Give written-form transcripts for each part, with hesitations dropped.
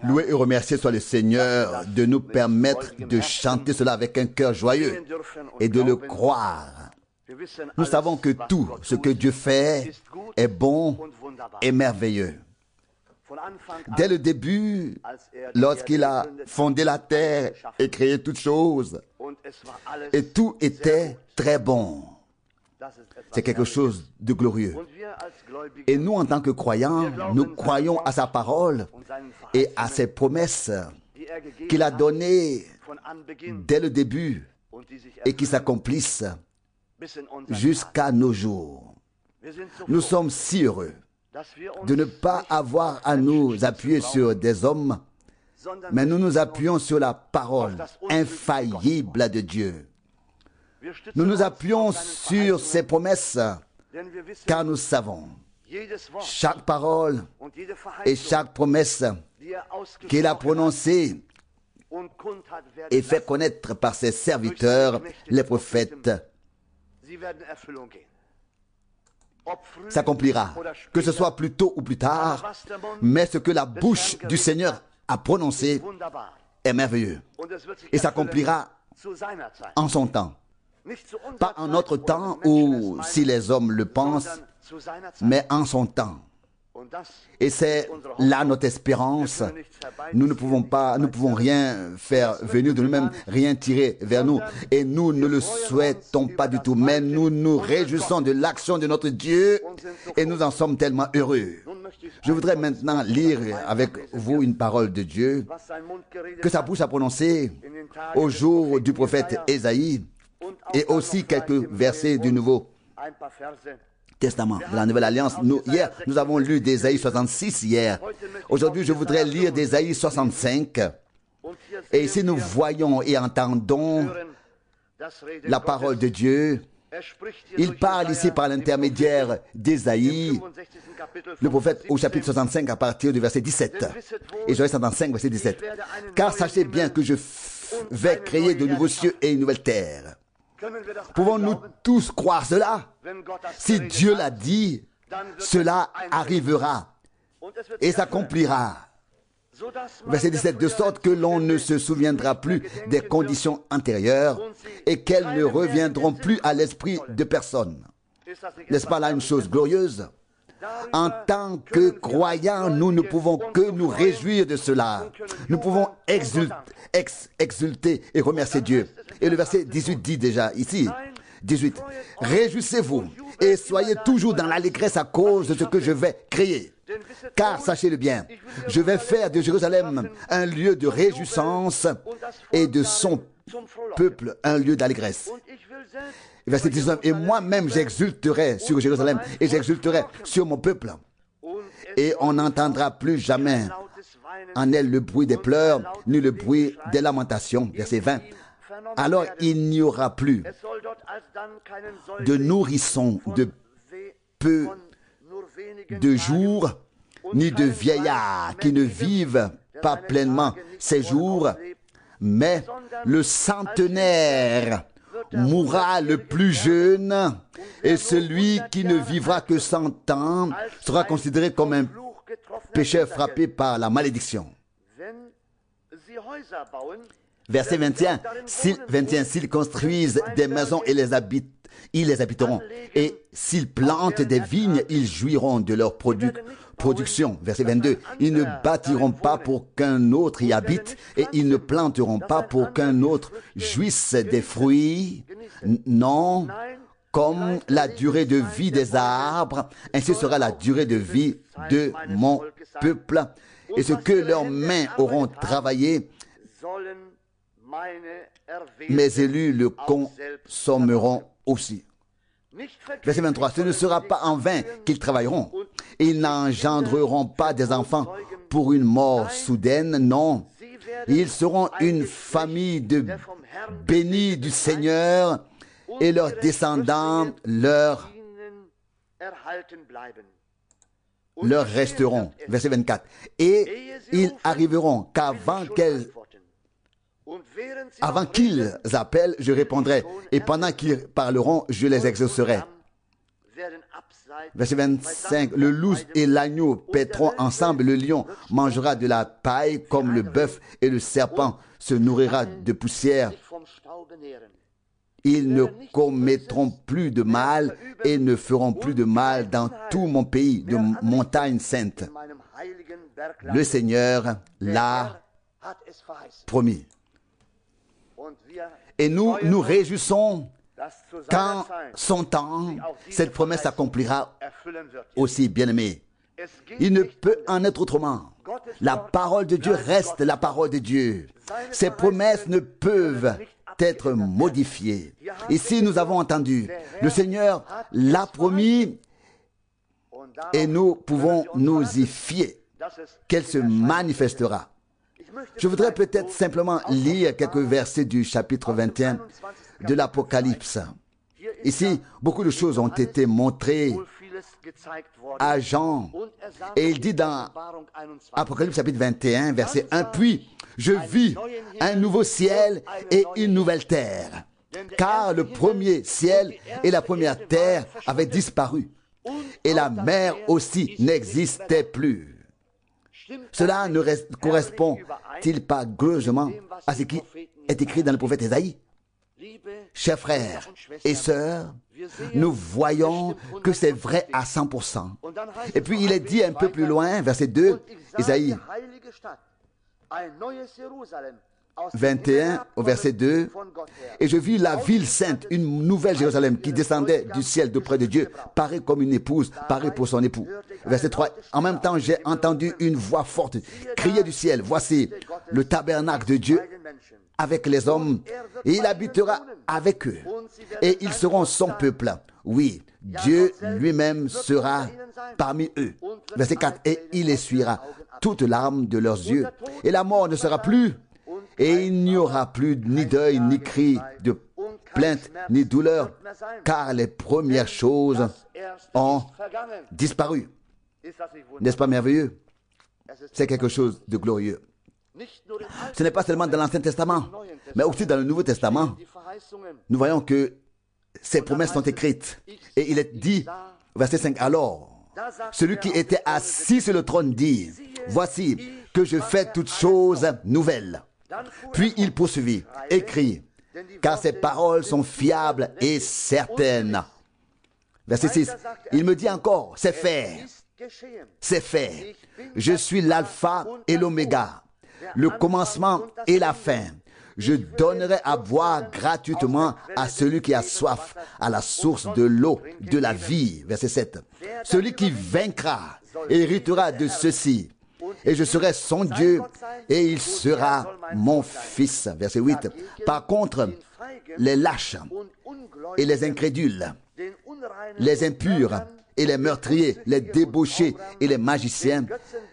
Loué et remercié soit le Seigneur de nous permettre de chanter cela avec un cœur joyeux et de le croire. Nous savons que tout ce que Dieu fait est bon et merveilleux. Dès le début, lorsqu'il a fondé la terre et créé toutes choses, et tout était très bon. C'est quelque chose de glorieux. Et nous, en tant que croyants, nous croyons à sa parole et à ses promesses qu'il a données dès le début et qui s'accomplissent jusqu'à nos jours. Nous sommes si heureux de ne pas avoir à nous appuyer sur des hommes, mais nous nous appuyons sur la parole infaillible de Dieu. Nous nous appuyons sur ses promesses, car nous savons chaque parole et chaque promesse qu'il a prononcée et fait connaître par ses serviteurs, les prophètes, s'accomplira, que ce soit plus tôt ou plus tard, mais ce que la bouche du Seigneur a prononcé est merveilleux et s'accomplira en son temps. Pas en notre temps ou si les hommes le pensent, mais en son temps. Et c'est là notre espérance. Nous ne pouvons rien faire venir de nous-mêmes, rien tirer vers nous. Et nous ne le souhaitons pas du tout. Mais nous nous réjouissons de l'action de notre Dieu et nous en sommes tellement heureux. Je voudrais maintenant lire avec vous une parole de Dieu que sa bouche a prononcée au jour du prophète Ésaïe et aussi quelques versets du Nouveau Testament, de la Nouvelle Alliance. Hier, nous avons lu d'Ésaïe 66 hier. Aujourd'hui, je voudrais lire d'Ésaïe 65. Et ici, nous voyons et entendons la parole de Dieu. Il parle ici par l'intermédiaire d'Ésaïe, le prophète au chapitre 65 à partir du verset 17. Ésaïe 65, verset 17. Car sachez bien que je vais créer de nouveaux cieux et une nouvelle terre. Pouvons-nous tous croire cela? Si Dieu l'a dit, cela arrivera et s'accomplira. Verset 17, de sorte que l'on ne se souviendra plus des conditions antérieures et qu'elles ne reviendront plus à l'esprit de personne. N'est-ce pas là une chose glorieuse? En tant que croyants, nous ne pouvons que nous réjouir de cela. Nous pouvons exulter et remercier Dieu. Et le verset 18 dit déjà ici, 18, réjouissez-vous et soyez toujours dans l'allégresse à cause de ce que je vais créer. Car sachez-le bien, je vais faire de Jérusalem un lieu de réjouissance et de son peuple un lieu d'allégresse. Verset 19, et moi-même j'exulterai sur Jérusalem et j'exulterai sur mon peuple. Et on n'entendra plus jamais en elle le bruit des pleurs, ni le bruit des lamentations. Verset 20. Alors il n'y aura plus de nourrissons de peu de jours, ni de vieillards qui ne vivent pas pleinement ces jours, mais le centenaire mourra le plus jeune, et celui qui ne vivra que 100 ans sera considéré comme un pécheur frappé par la malédiction. Verset 21, s'ils construisent des maisons et ils les habiteront. Et s'ils plantent des vignes, ils jouiront de leur production. Verset 22, ils ne bâtiront pas pour qu'un autre y habite et ils ne planteront pas pour qu'un autre jouisse des fruits. Non, comme la durée de vie des arbres, ainsi sera la durée de vie de mon peuple. Et ce que leurs mains auront travaillé, mes élus le consommeront aussi. Verset 23, ce ne sera pas en vain qu'ils travailleront. Ils n'engendreront pas des enfants pour une mort soudaine, non. Ils seront une famille de bénis du Seigneur et leurs descendants leur resteront. Verset 24. Et ils arriveront qu'avant qu'ils appellent, je répondrai. Et pendant qu'ils parleront, je les exaucerai. Verset 25. Le loup et l'agneau paîtront ensemble, le lion mangera de la paille comme le bœuf, et le serpent se nourrira de poussière. Ils ne commettront plus de mal et ne feront plus de mal dans tout mon pays de montagne sainte. Le Seigneur l'a promis. Et nous nous réjouissons qu'en son temps, cette promesse s'accomplira aussi, bien-aimé. Il ne peut en être autrement. La parole de Dieu reste la parole de Dieu. Ces promesses ne peuvent être modifiées. Ici, nous avons entendu, le Seigneur l'a promis et nous pouvons nous y fier qu'elle se manifestera. Je voudrais peut-être simplement lire quelques versets du chapitre 21 de l'Apocalypse. Ici, beaucoup de choses ont été montrées à Jean. Et il dit dans Apocalypse chapitre 21, verset 1, « Puis je vis un nouveau ciel et une nouvelle terre, car le premier ciel et la première terre avaient disparu, et la mer aussi n'existait plus. » Cela ne correspond-il pas glorieusement à ce qui est écrit dans le prophète Ésaïe? Chers frères et sœurs, nous voyons que c'est vrai à 100%. Et puis il est dit un peu plus loin, verset 2, Ésaïe 21 au verset 2, « Et je vis la ville sainte, une nouvelle Jérusalem qui descendait du ciel d'auprès de Dieu, parée comme une épouse, parée pour son époux. » Verset 3, « En même temps, j'ai entendu une voix forte crier du ciel, « Voici le tabernacle de Dieu avec les hommes, et il habitera avec eux, et ils seront son peuple. Oui, Dieu lui-même sera parmi eux. » Verset 4, « Et il essuiera toutes larmes de leurs yeux, et la mort ne sera plus. Et il n'y aura plus ni deuil, ni cri de plainte, ni douleur, car les premières choses ont disparu. » N'est-ce pas merveilleux? C'est quelque chose de glorieux. Ce n'est pas seulement dans l'Ancien Testament, mais aussi dans le Nouveau Testament. Nous voyons que ces promesses sont écrites. Et il est dit, verset 5, « Alors, celui qui était assis sur le trône dit, « Voici que je fais toutes choses nouvelles. » Puis il poursuivit, écrit, car ces paroles sont fiables et certaines. Verset 6, il me dit encore, c'est fait, c'est fait. Je suis l'alpha et l'oméga, le commencement et la fin. Je donnerai à boire gratuitement à celui qui a soif, à la source de l'eau de la vie. Verset 7, celui qui vaincra héritera de ceci. Et je serai son Dieu, et il sera mon fils. Verset 8. Par contre, les lâches et les incrédules, les impurs et les meurtriers, les débauchés et les magiciens,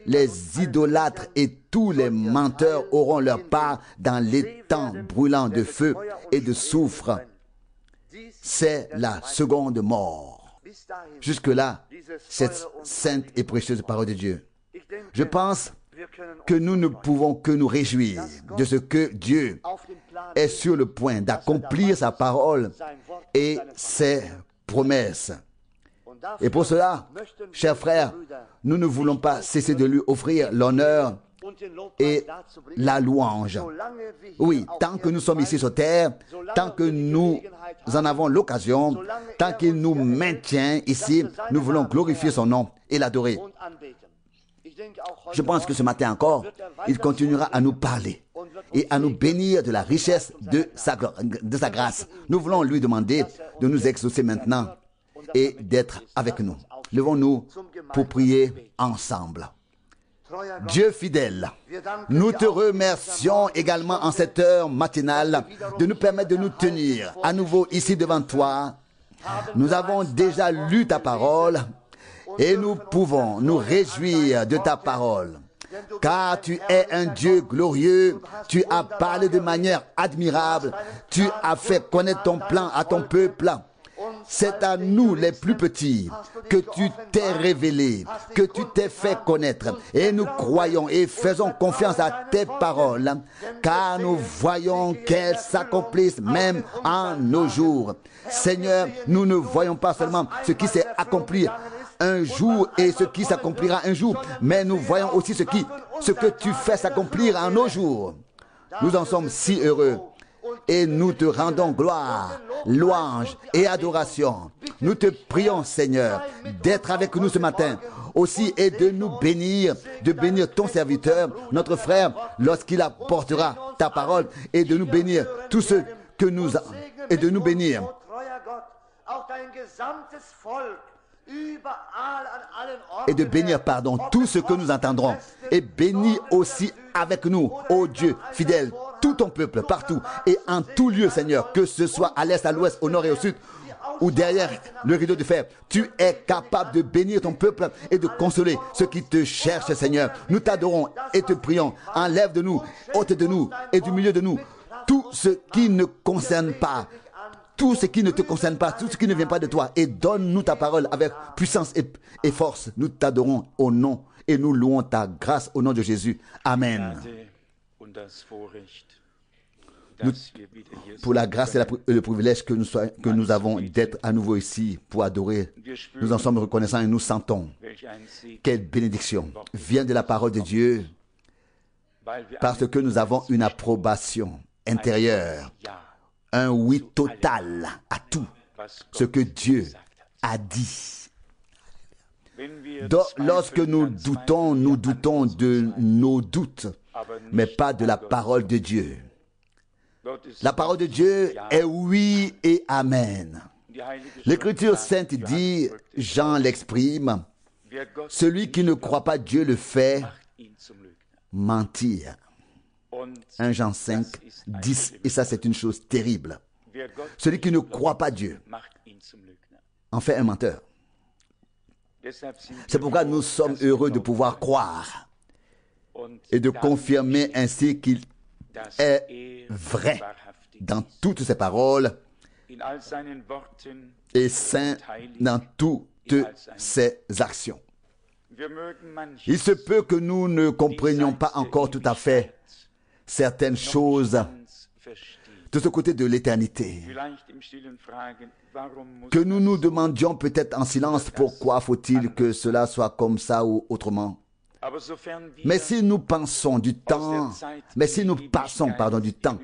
les idolâtres et tous les menteurs auront leur part dans l'étang brûlant de feu et de soufre. C'est la seconde mort. Jusque-là, cette sainte et précieuse parole de Dieu. Je pense que nous ne pouvons que nous réjouir de ce que Dieu est sur le point d'accomplir sa parole et ses promesses. Et pour cela, chers frères, nous ne voulons pas cesser de lui offrir l'honneur et la louange. Oui, tant que nous sommes ici sur terre, tant que nous en avons l'occasion, tant qu'il nous maintient ici, nous voulons glorifier son nom et l'adorer. Je pense que ce matin encore, il continuera à nous parler et à nous bénir de la richesse de sa grâce. Nous voulons lui demander de nous exaucer maintenant et d'être avec nous. Levons-nous pour prier ensemble. Dieu fidèle, nous te remercions également en cette heure matinale de nous permettre de nous tenir à nouveau ici devant toi. Nous avons déjà lu ta parole. Et nous pouvons nous réjouir de ta parole, car tu es un Dieu glorieux, tu as parlé de manière admirable, tu as fait connaître ton plan à ton peuple, c'est à nous les plus petits que tu t'es révélé, que tu t'es fait connaître. Et nous croyons et faisons confiance à tes paroles, car nous voyons qu'elles s'accomplissent même en nos jours. Seigneur, nous ne voyons pas seulement ce qui s'est accompli un jour et ce qui s'accomplira un jour, mais nous voyons aussi ce que tu fais s'accomplir en nos jours. Nous en sommes si heureux et nous te rendons gloire, louange et adoration. Nous te prions, Seigneur, d'être avec nous ce matin aussi et de nous bénir, de bénir ton serviteur, notre frère, lorsqu'il apportera ta parole, et de nous bénir tous ceux que nous et de nous bénir et de bénir, tout ce que nous entendrons, et bénis aussi avec nous, ô Dieu fidèle, tout ton peuple, partout et en tout lieu, Seigneur, que ce soit à l'est, à l'ouest, au nord et au sud, ou derrière le rideau de fer. Tu es capable de bénir ton peuple et de consoler ceux qui te cherchent, Seigneur. Nous t'adorons et te prions. Enlève de nous, ôte de nous et du milieu de nous tout ce qui ne concerne pas, tout ce qui ne te concerne pas, tout ce qui ne vient pas de toi, et donne-nous ta parole avec puissance et force. Nous t'adorons au nom et nous louons ta grâce au nom de Jésus. Amen. Nous, pour la grâce et le privilège que nous avons d'être à nouveau ici pour adorer, nous en sommes reconnaissants et nous sentons quelle bénédiction vient de la parole de Dieu, parce que nous avons une approbation intérieure, un oui total à tout ce que Dieu a dit. Donc, lorsque nous doutons de nos doutes, mais pas de la parole de Dieu. La parole de Dieu est oui et amen. L'Écriture sainte dit, Jean l'exprime, celui qui ne croit pas Dieu le fait mentir. 1 Jean 5, 10, et ça c'est une chose terrible. Celui qui ne croit pas Dieu en fait un menteur. C'est pourquoi nous sommes heureux de pouvoir croire et de confirmer ainsi qu'il est vrai dans toutes ses paroles et saint dans toutes ses actions. Il se peut que nous ne comprenions pas encore tout à fait certaines choses de ce côté de l'éternité, que nous nous demandions peut-être en silence pourquoi faut-il que cela soit comme ça ou autrement. Mais si nous pensons du temps, du temps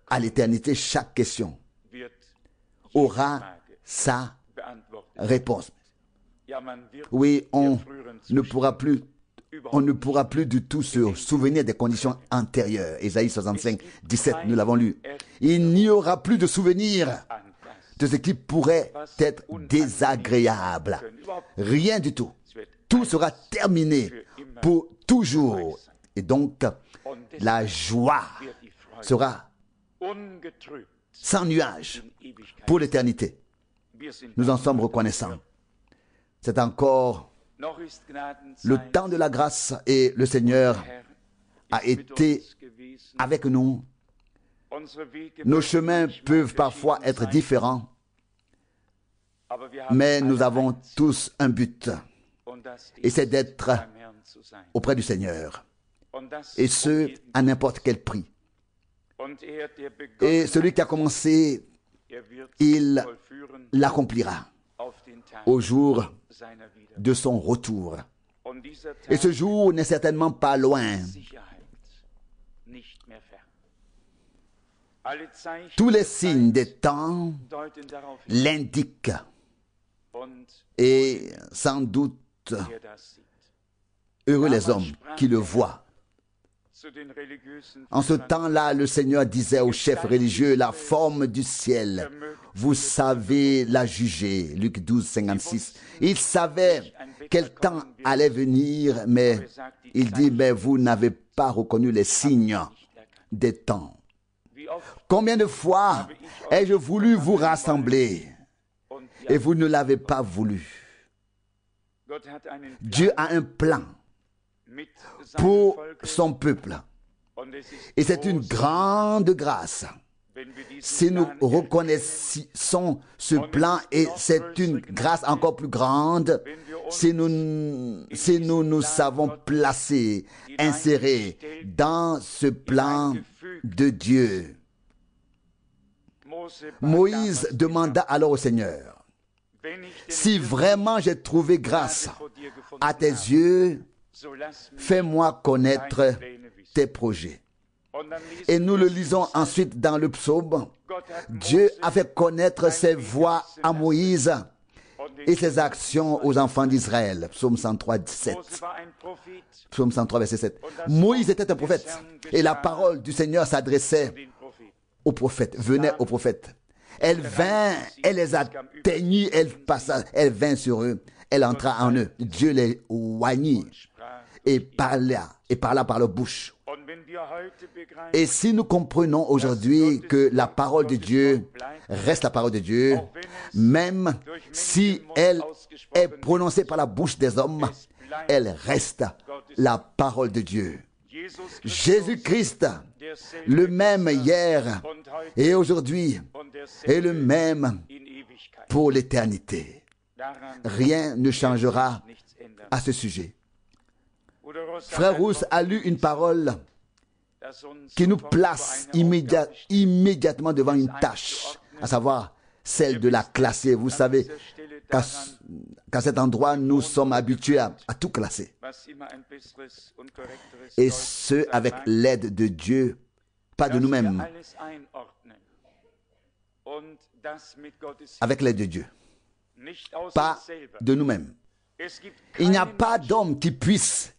à l'éternité, chaque question aura sa réponse. Oui, on ne pourra plus du tout se souvenir des conditions antérieures. Ésaïe 65, 17, nous l'avons lu. Il n'y aura plus de souvenir de ce qui pourrait être désagréable. Rien du tout. Tout sera terminé pour toujours. Et donc, la joie sera sans nuage pour l'éternité. Nous en sommes reconnaissants. C'est encore le temps de la grâce et le Seigneur a été avec nous. Nos chemins peuvent parfois être différents, mais nous avons tous un but, et c'est d'être auprès du Seigneur, et ce, à n'importe quel prix. Et celui qui a commencé, il l'accomplira au jour de son retour. Et ce jour n'est certainement pas loin. Tous les signes des temps l'indiquent. Et sans doute, heureux les hommes qui le voient. En ce temps-là, le Seigneur disait aux chefs religieux, la forme du ciel, vous savez la juger. Luc 12, 56. Il savait quel temps allait venir, mais il dit, mais vous n'avez pas reconnu les signes des temps. Combien de fois ai-je voulu vous rassembler et vous ne l'avez pas voulu? Dieu a un plan pour son peuple. Et c'est une grande grâce Si nous reconnaissons ce plan, et c'est une grâce encore plus grande, si nous nous savons placer, insérés dans ce plan de Dieu. Moïse demanda alors au Seigneur, si vraiment j'ai trouvé grâce à tes yeux, fais-moi connaître tes projets. Et nous le lisons ensuite dans le psaume. Dieu a fait connaître ses voies à Moïse et ses actions aux enfants d'Israël. Psaume 103, 17. Psaume 103, verset 7. Moïse était un prophète et la parole du Seigneur s'adressait aux prophètes, venait aux prophètes. Elle vint, elle les atteignit, elle vint sur eux, elle entra en eux. Dieu les oignit et parla par leur bouche. Et si nous comprenons aujourd'hui que la parole de Dieu reste la parole de Dieu, même si elle est prononcée par la bouche des hommes, elle reste la parole de Dieu. Jésus-Christ, le même hier et aujourd'hui, est le même pour l'éternité. Rien ne changera à ce sujet. Frère Rousse a lu une parole qui nous place immédiatement devant une tâche, à savoir celle de la classer. Vous savez qu'à cet endroit, nous sommes habitués à tout classer. Et ce, avec l'aide de Dieu, pas de nous-mêmes. Avec l'aide de Dieu. Pas de nous-mêmes. Il n'y a pas d'homme qui puisse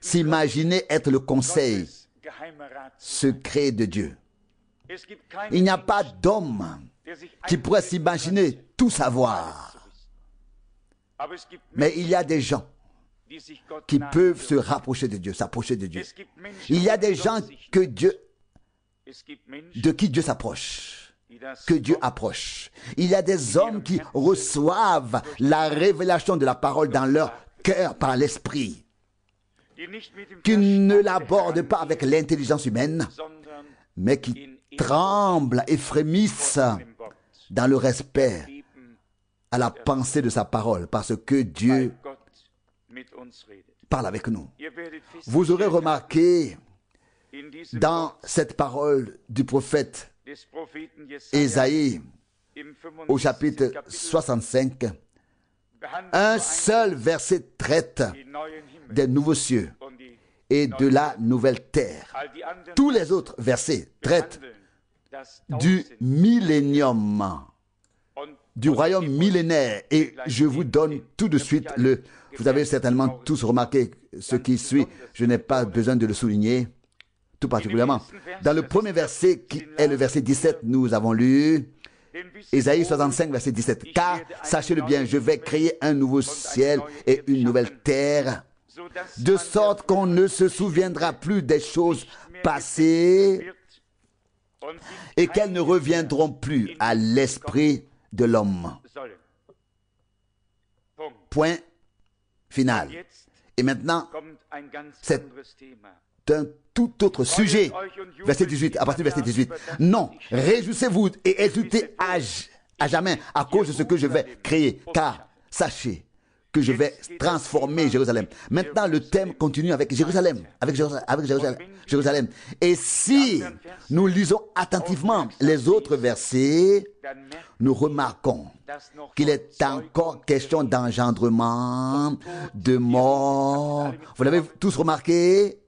s'imaginer être le conseil secret de Dieu. Il n'y a pas d'homme qui pourrait s'imaginer tout savoir. Mais il y a des gens qui peuvent se rapprocher de Dieu, s'approcher de Dieu. Il y a des gens de qui Dieu s'approche, que Dieu approche. Il y a des hommes qui reçoivent la révélation de la parole dans leur cœur par l'esprit, qui ne l'abordent pas avec l'intelligence humaine, mais qui tremblent et frémissent dans le respect à la pensée de sa parole, parce que Dieu parle avec nous. Vous aurez remarqué dans cette parole du prophète Ésaïe, au chapitre 65, un seul verset traite des nouveaux cieux et de la nouvelle terre. Tous les autres versets traitent du millénium, du royaume millénaire. Et je vous donne tout de suite vous avez certainement tous remarqué ce qui suit. Je n'ai pas besoin de le souligner, tout particulièrement. Dans le premier verset, qui est le verset 17, nous avons lu Ésaïe 65, verset 17. Car, sachez-le bien, je vais créer un nouveau ciel et une nouvelle terre, de sorte qu'on ne se souviendra plus des choses passées et qu'elles ne reviendront plus à l'esprit de l'homme. Point final. Et maintenant, c'est un tout autre sujet. Verset 18, à partir du verset 18. Non, réjouissez-vous et exultez à jamais à cause de ce que je vais créer, car sachez que je vais transformer Jérusalem. Maintenant, le thème continue avec Jérusalem, Jérusalem. Et si nous lisons attentivement les autres versets, nous remarquons qu'il est encore question d'engendrement, de mort. Vous l'avez tous remarqué?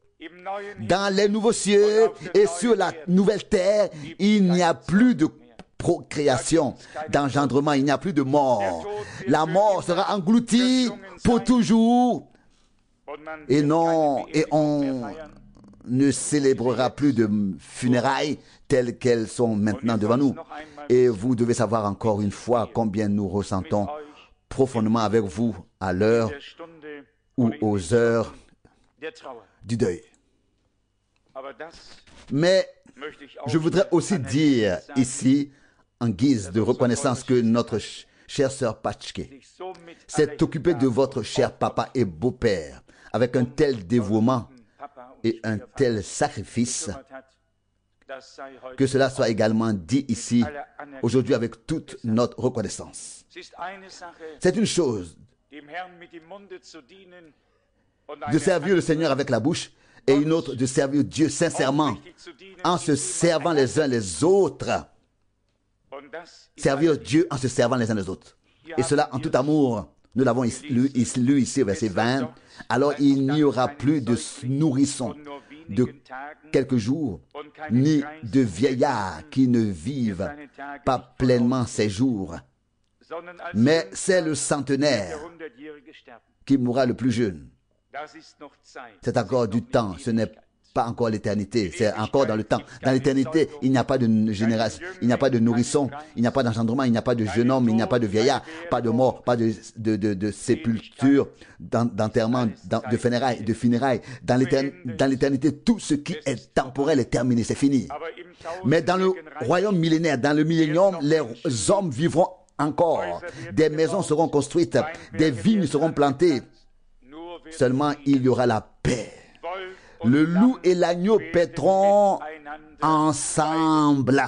Dans les nouveaux cieux et sur la nouvelle terre, il n'y a plus de procréation, d'engendrement, il n'y a plus de mort. La mort sera engloutie pour toujours. Et on ne célébrera plus de funérailles telles qu'elles sont maintenant devant nous. Et vous devez savoir encore une fois combien nous ressentons profondément avec vous à l'heure ou aux heures du deuil. Mais je voudrais aussi dire ici, en guise de reconnaissance, que notre chère sœur Patchke s'est occupée de votre cher papa et beau-père avec un tel dévouement et un tel sacrifice Que cela soit également dit ici, aujourd'hui, avec toute notre reconnaissance. C'est une chose de servir le Seigneur avec la bouche et une autre de servir Dieu sincèrement en se servant les uns les autres. Servir Dieu en se servant les uns les autres. Et cela en tout amour. Nous l'avons lu ici au verset 20. Alors il n'y aura plus de nourrissons de quelques jours, ni de vieillards qui ne vivent pas pleinement ses jours. Mais c'est le centenaire qui mourra le plus jeune. C'est encore du temps, ce n'est pas encore l'éternité, c'est encore dans le temps. Dans l'éternité, il n'y a pas de génération, il n'y a pas de nourrisson, il n'y a pas d'engendrement, il n'y a pas de jeune homme, il n'y a pas de vieillard, pas de mort, pas de sépulture, d'enterrement, de funérailles. Dans l'éternité, tout ce qui est temporel est terminé, c'est fini. Mais dans le royaume millénaire, dans le millénium, les hommes vivront encore. Des maisons seront construites, des vignes seront plantées. Seulement, il y aura la paix. Le loup et l'agneau paîtront ensemble.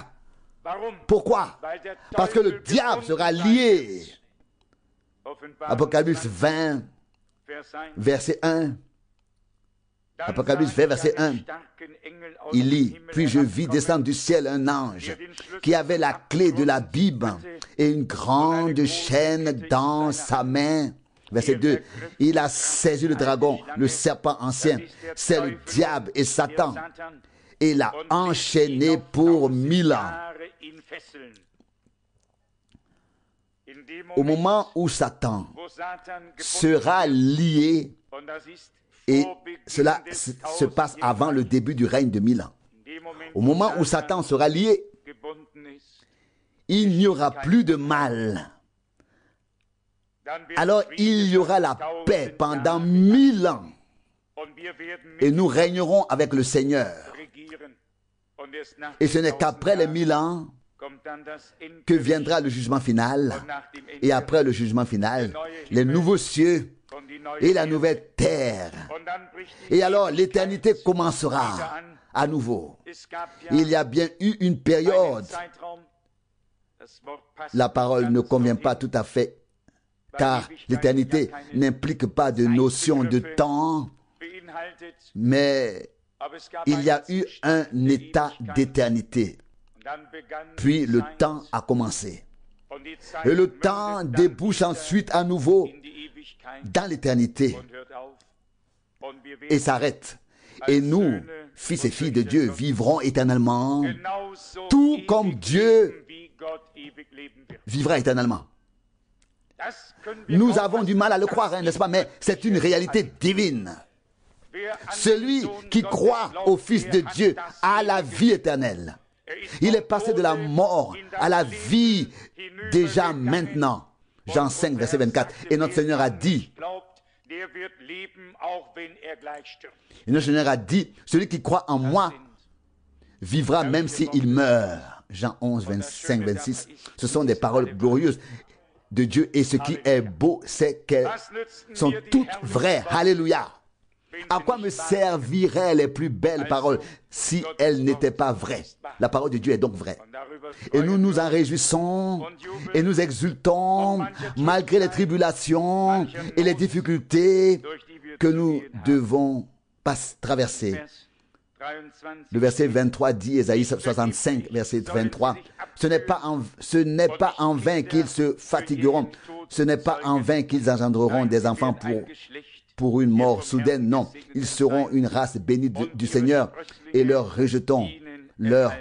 Pourquoi? Parce que le diable sera lié. Apocalypse 20, verset 1. Apocalypse 20, verset 1. Il lit, puis je vis descendre du ciel un ange qui avait la clé de la Bible et une grande chaîne dans sa main. Verset 2, il a saisi le dragon, le serpent ancien, c'est le diable et Satan, et l'a enchaîné pour 1000 ans. Au moment où Satan sera lié, et cela se passe avant le début du règne de 1000 ans. Au moment où Satan sera lié, il n'y aura plus de mal. Alors il y aura la paix pendant 1000 ans. Et nous régnerons avec le Seigneur. Et ce n'est qu'après les 1000 ans que viendra le jugement final. Et après le jugement final, les nouveaux cieux et la nouvelle terre. Et alors l'éternité commencera à nouveau. Il y a bien eu une période. La parole ne convient pas tout à fait, car l'éternité n'implique pas de notion de temps, mais il y a eu un état d'éternité. Puis le temps a commencé. Et le temps débouche ensuite à nouveau dans l'éternité et s'arrête. Et nous, fils et filles de Dieu, vivrons éternellement, tout comme Dieu vivra éternellement. Nous avons du mal à le croire, n'est-ce pas? Mais c'est une réalité divine. Celui qui croit au Fils de Dieu a la vie éternelle. Il est passé de la mort à la vie déjà maintenant. Jean 5, verset 24. Et notre Seigneur a dit, celui qui croit en moi vivra même s'il meurt. Jean 11, 25, 26. Ce sont des paroles glorieuses de Dieu. Et ce qui est beau, c'est qu'elles sont toutes vraies. Alléluia. À quoi me serviraient les plus belles paroles si elles n'étaient pas vraies? La parole de Dieu est donc vraie. Et nous nous en réjouissons et nous exultons malgré les tribulations et les difficultés que nous devons traverser. Le verset 23 dit, Ésaïe 65, verset 23, ce n'est pas en vain qu'ils se fatigueront, ce n'est pas en vain qu'ils engendreront des enfants pour une mort soudaine. Non, ils seront une race bénie du Seigneur et leurs rejetons, leurs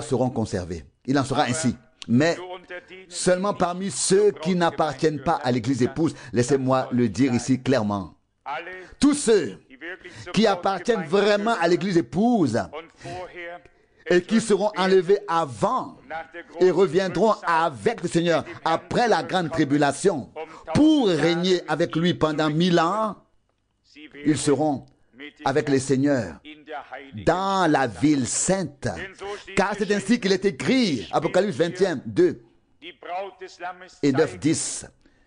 seront conservés. Il en sera ainsi. Mais seulement parmi ceux qui n'appartiennent pas à l'église épouse, laissez-moi le dire ici clairement, tous ceux qui appartiennent vraiment à l'église épouse et qui seront enlevés avant et reviendront avec le Seigneur après la grande tribulation pour régner avec lui pendant 1000 ans, ils seront avec les seigneurs dans la ville sainte. Car c'est ainsi qu'il est écrit, Apocalypse 21, 2 et 9, 10.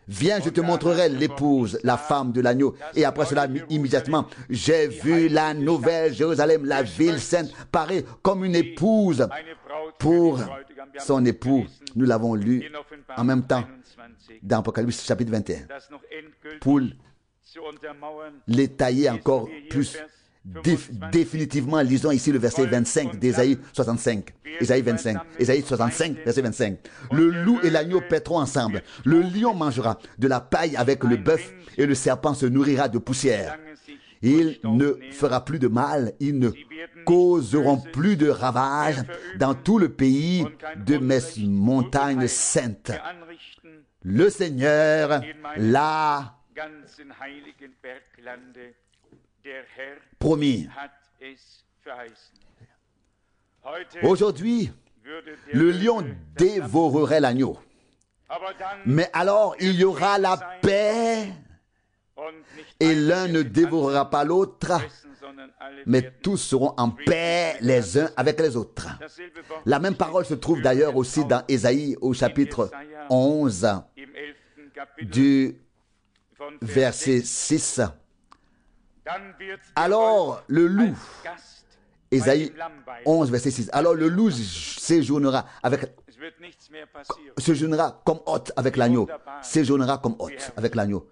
viens, je te montrerai l'épouse, la femme de l'agneau. Et après cela, immédiatement, j'ai vu la nouvelle Jérusalem, la ville sainte, paraître comme une épouse pour son époux. Nous l'avons lu en même temps dans Apocalypse chapitre 21. Pour l'étayer encore plus définitivement, lisons ici le verset 25 d'Ésaïe 65. Ésaïe 65, verset 25. Le loup et l'agneau paîtront ensemble. Le lion mangera de la paille avec le bœuf et le serpent se nourrira de poussière. Il ne fera plus de mal, ils ne causeront plus de ravages dans tout le pays de mes montagnes saintes. Le Seigneur l'a promis. Aujourd'hui, le lion dévorerait l'agneau. Mais alors, il y aura la paix et l'un ne dévorera pas l'autre, mais tous seront en paix les uns avec les autres. La même parole se trouve d'ailleurs aussi dans Ésaïe au chapitre 11 du verset 6. Alors le loup, Ésaïe 11 verset 6, alors le loup séjournera comme hôte avec l'agneau, séjournera comme hôte avec l'agneau,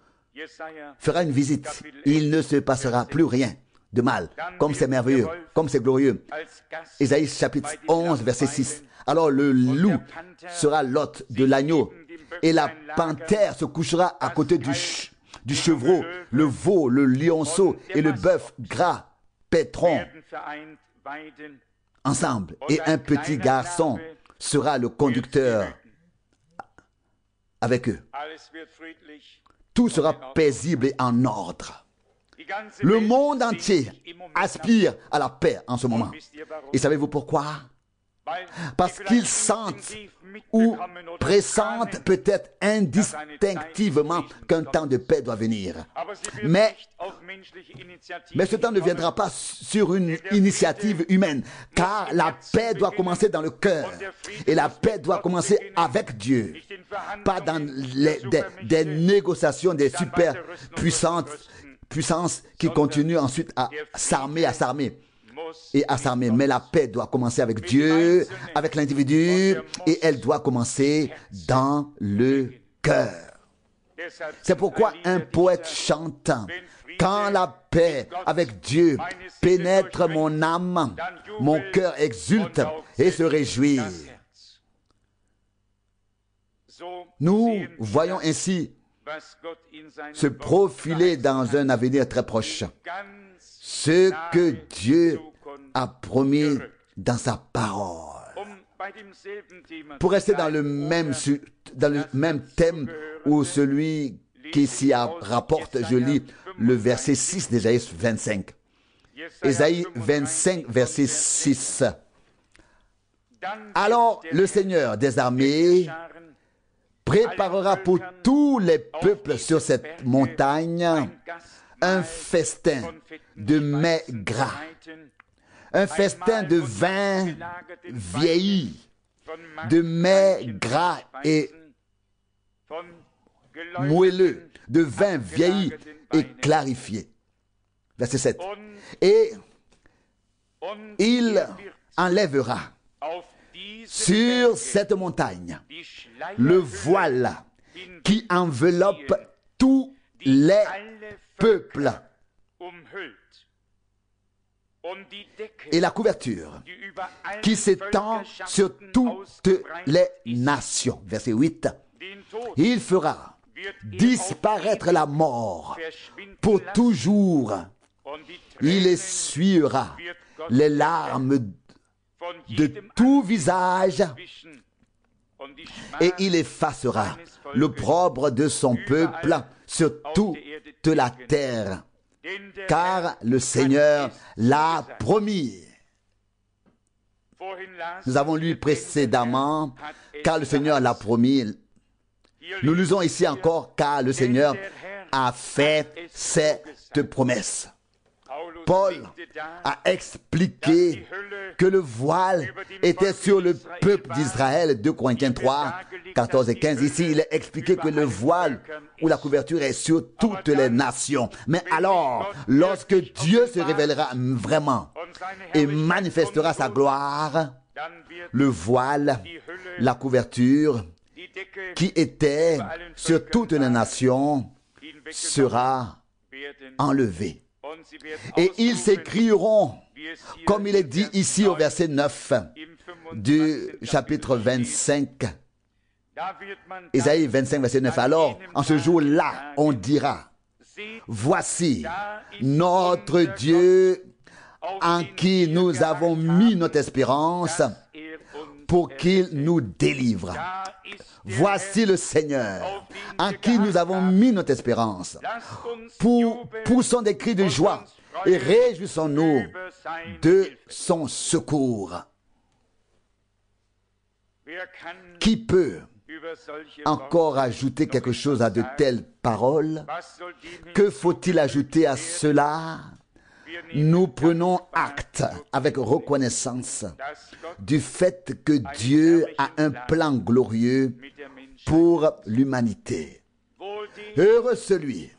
fera une visite, il ne se passera plus rien de mal, comme c'est merveilleux, comme c'est glorieux. Ésaïe chapitre 11 verset 6, alors le loup sera l'hôte de l'agneau et la panthère se couchera à côté du chevreau, le veau, le lionceau et le bœuf gras paîtront ensemble et un petit garçon sera le conducteur avec eux. Tout sera paisible et en ordre. Le monde entier aspire à la paix en ce moment. Et savez-vous pourquoi? Parce qu'ils sentent ou pressentent peut-être indistinctivement qu'un temps de paix doit venir. Mais ce temps ne viendra pas sur une initiative humaine, car la paix doit commencer dans le cœur. Et la paix doit commencer avec Dieu, pas dans des négociations des superpuissances qui continuent ensuite à s'armer. Mais la paix doit commencer avec Dieu, avec l'individu, et elle doit commencer dans le cœur. C'est pourquoi un poète chante: quand la paix avec Dieu pénètre mon âme, mon cœur exulte et se réjouit. Nous voyons ainsi se profiler dans un avenir très proche ce que Dieu a promis dans sa parole. Pour rester dans le même thème ou celui qui s'y rapporte, je lis le verset 6 d'Ésaïe 25. Ésaïe 25, verset 6. Alors le Seigneur des armées préparera pour tous les peuples sur cette montagne un festin de mets gras, un festin de vin vieilli, de mets gras et moelleux, de vin vieilli et clarifié. Verset 7. Et il enlèvera sur cette montagne le voile qui enveloppe tous les peuples et la couverture qui s'étend sur toutes les nations. Verset 8. Il fera disparaître la mort pour toujours. Il essuiera les larmes de tout visage et il effacera l'opprobre de son peuple sur toute la terre, car le Seigneur l'a promis. Nous avons lu précédemment, car le Seigneur l'a promis. Nous lisons ici encore, car le Seigneur a fait cette promesse. Paul a expliqué que le voile était sur le peuple d'Israël, 2 Corinthiens 3, 14 et 15. Ici, il est expliqué que le voile ou la couverture est sur toutes les nations. Mais alors, lorsque Dieu se révélera vraiment et manifestera sa gloire, le voile, la couverture qui était sur toutes les nations sera enlevé. Et ils s'écrieront, comme il est dit ici au verset 9 du chapitre 25, Ésaïe 25, verset 9. Alors, en ce jour-là, on dira, voici notre Dieu en qui nous avons mis notre espérance pour qu'il nous délivre. Voici le Seigneur en qui nous avons mis notre espérance. Poussons des cris de joie et réjouissons-nous de son secours. Qui peut encore ajouter quelque chose à de telles paroles? Que faut-il ajouter à cela? Nous prenons acte avec reconnaissance du fait que Dieu a un plan glorieux pour l'humanité. Heureux celui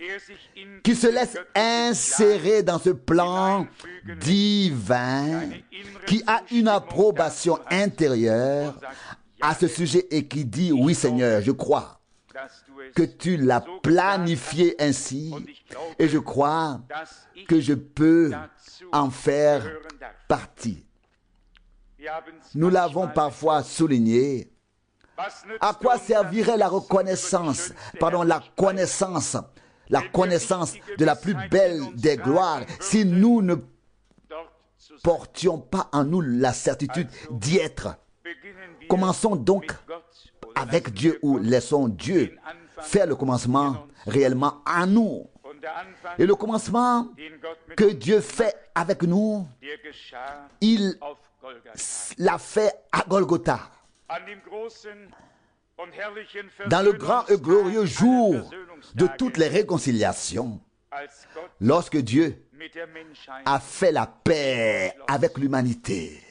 qui se laisse insérer dans ce plan divin, qui a une approbation intérieure à ce sujet et qui dit, oui Seigneur, je crois que tu l'as planifié ainsi et je crois que je peux en faire partie. Nous l'avons parfois souligné. À quoi servirait la connaissance de la plus belle des gloires si nous ne portions pas en nous la certitude d'y être? Commençons donc avec Dieu ou laissons Dieu faire le commencement réellement en nous. Et le commencement que Dieu fait avec nous, il l'a fait à Golgotha. Dans le grand et glorieux jour de toutes les réconciliations, lorsque Dieu a fait la paix avec l'humanité,